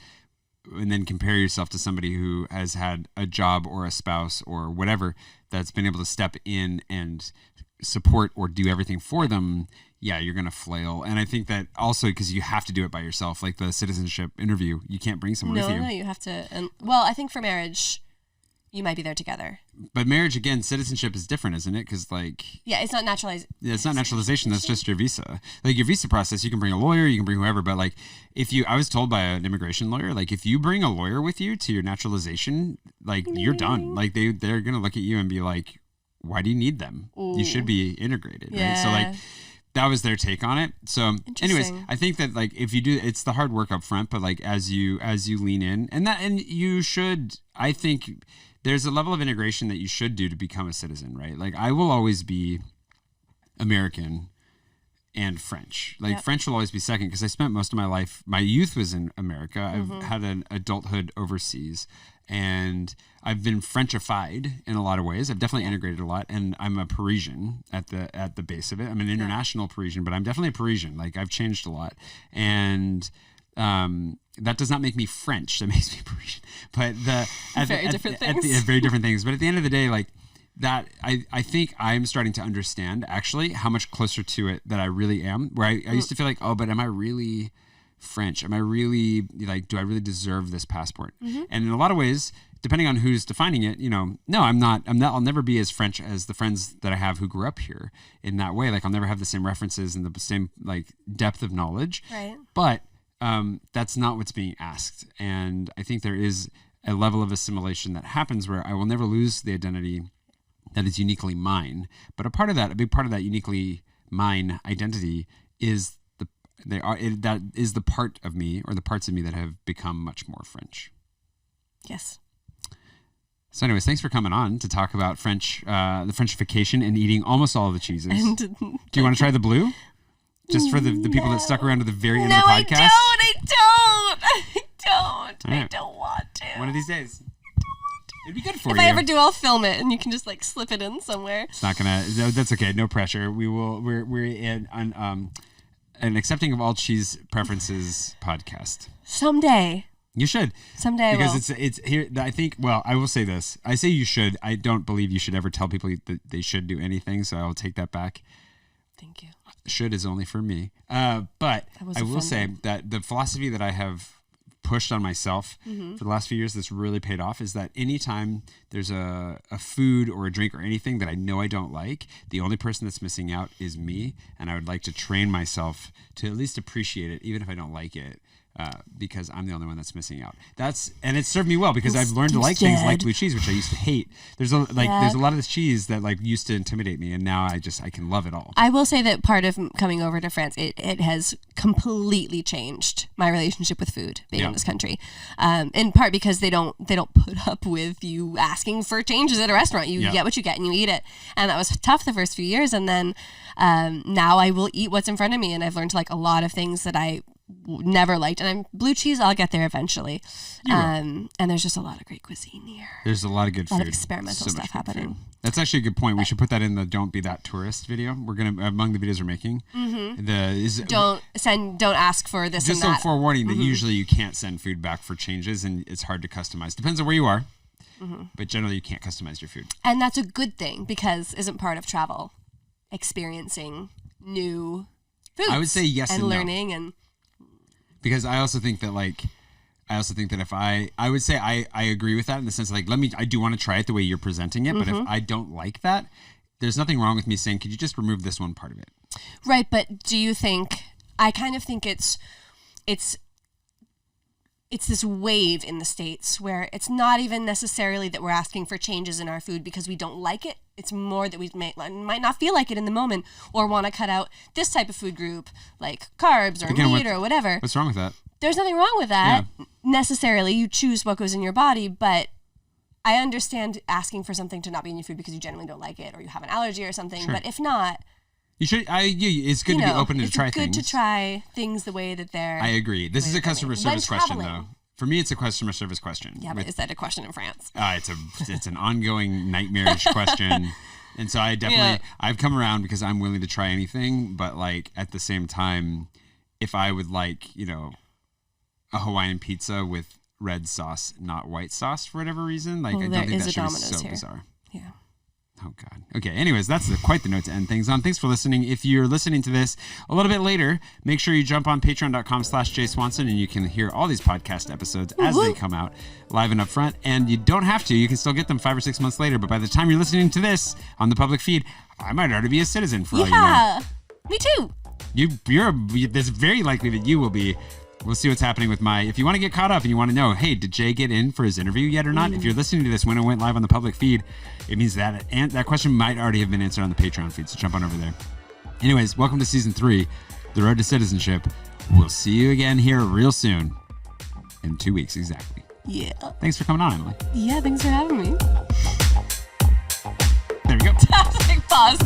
And then compare yourself to somebody who has had a job or a spouse or whatever that's been able to step in and support or do everything for them. Yeah, you're going to flail. And I think that also because you have to do it by yourself, like the citizenship interview, you can't bring someone with you. No, you have to. Well, I think for marriage, you might be there together. But marriage, again, citizenship is different, isn't it? Because it's not naturalized. Yeah, it's not naturalization. That's just your visa. Like your visa process, you can bring a lawyer, you can bring whoever. But like, I was told by an immigration lawyer, like if you bring a lawyer with you to your naturalization, like you're done. Like they're gonna look at you and be like, why do you need them? Ooh. You should be integrated, right? So like. That was their take on it. So anyways, I think that like if you do, it's the hard work up front, but like as you lean in and you should, I think there's a level of integration that you should do to become a citizen, right? Like I will always be American and French. Like French will always be second because I spent most of my life, my youth was in America. I've had an adulthood overseas and I've been Frenchified in a lot of ways. I've definitely integrated a lot, and I'm a Parisian at the base of it. I'm an international Parisian, but I'm definitely a Parisian. Like I've changed a lot, and that does not make me French. That makes me Parisian. But very different things. But at the end of the day, like that, I think I'm starting to understand actually how much closer to it that I really am. Where I used to feel like, oh, but am I really French? Am I really like, do I really deserve this passport? And in a lot of ways, depending on who's defining it, no, I'm not, I'll never be as French as the friends that I have who grew up here in that way. Like I'll never have the same references and the same like depth of knowledge. Right. But that's not what's being asked. And I think there is a level of assimilation that happens where I will never lose the identity that is uniquely mine. But a big part of that uniquely mine identity is that is the part of me or the parts of me that have become much more French. Yes. So anyways, thanks for coming on to talk about French, the Frenchification and eating almost all of the cheeses. Do you want to try the blue? Just for the people that stuck around to the very end of the podcast? I don't want to. One of these days. It'd be good for you. If I ever do, I'll film it and you can just like slip it in somewhere. It's not gonna, that's okay. No pressure. We're in an accepting of all cheese preferences podcast. Someday. You should. Someday because it's here. I think. Well, I will say this. I say you should. I don't believe you should ever tell people that they should do anything. So I will take that back. Thank you. Should is only for me. But I will say that the philosophy that I have pushed on myself for the last few years that's really paid off is that anytime there's a food or a drink or anything that I know I don't like, the only person that's missing out is me. And I would like to train myself to at least appreciate it, even if I don't like it. because I'm the only one that's missing out. And it served me well because I've learned to like things like blue cheese, which I used to hate. There's a lot of this cheese that like used to intimidate me, and now I can love it all. I will say that part of coming over to France, it has completely changed my relationship with food being in this country. In part because they don't put up with you asking for changes at a restaurant. You get what you get and you eat it, and that was tough the first few years. And then now I will eat what's in front of me, and I've learned to like a lot of things that I never liked. And blue cheese, I'll get there eventually. And there's just a lot of great cuisine here. There's a lot of good food. A lot of experimental stuff happening. Food. That's actually a good point. We should put that in the "Don't Be That Tourist" video. We're gonna among the videos we're making. Don't ask for this. Just and that. a forewarning that usually you can't send food back for changes, and it's hard to customize. Depends on where you are, but generally you can't customize your food. And that's a good thing because isn't part of travel experiencing new foods? I would say yes and learning no. and. Because I also think that if I would say I agree with that in the sense like I do want to try it the way you're presenting it, but if I don't like that, there's nothing wrong with me saying, could you just remove this one part of it? Right, but do you think I kind of think it's this wave in the States where it's not even necessarily that we're asking for changes in our food because we don't like it. It's more that we might not feel like it in the moment or want to cut out this type of food group like carbs or meat or whatever. What's wrong with that? There's nothing wrong with that necessarily. You choose what goes in your body, but I understand asking for something to not be in your food because you generally don't like it or you have an allergy or something. Sure. But if not, you should. It's good to be open to try things. It's good to try things the way that they're. I agree. This is a customer service question, though. For me, it's a customer service question. Yeah, but is that a question in France? It's an ongoing nightmarish question, and so I've come around because I'm willing to try anything, but like at the same time, if I would like a Hawaiian pizza with red sauce, not white sauce for whatever reason, like I don't think that should be so bizarre. Yeah. Oh, God. Okay, anyways, that's quite the note to end things on. Thanks for listening. If you're listening to this a little bit later, make sure you jump on patreon.com/JSwanson and you can hear all these podcast episodes as they come out live and up front. And you don't have to. You can still get them 5 or 6 months later. But by the time you're listening to this on the public feed, I might already be a citizen for all you know. Yeah, me too. It's very likely that you will be. We'll see what's happening with if you want to get caught up and you want to know, hey, did Jay get in for his interview yet or not? If you're listening to this when it went live on the public feed, it means that question might already have been answered on the Patreon feed, so jump on over there. Anyways, welcome to Season 3, The Road to Citizenship. We'll see you again here real soon, in 2 weeks exactly. Yeah. Thanks for coming on, Emily. Yeah, thanks for having me. There we go. Pause.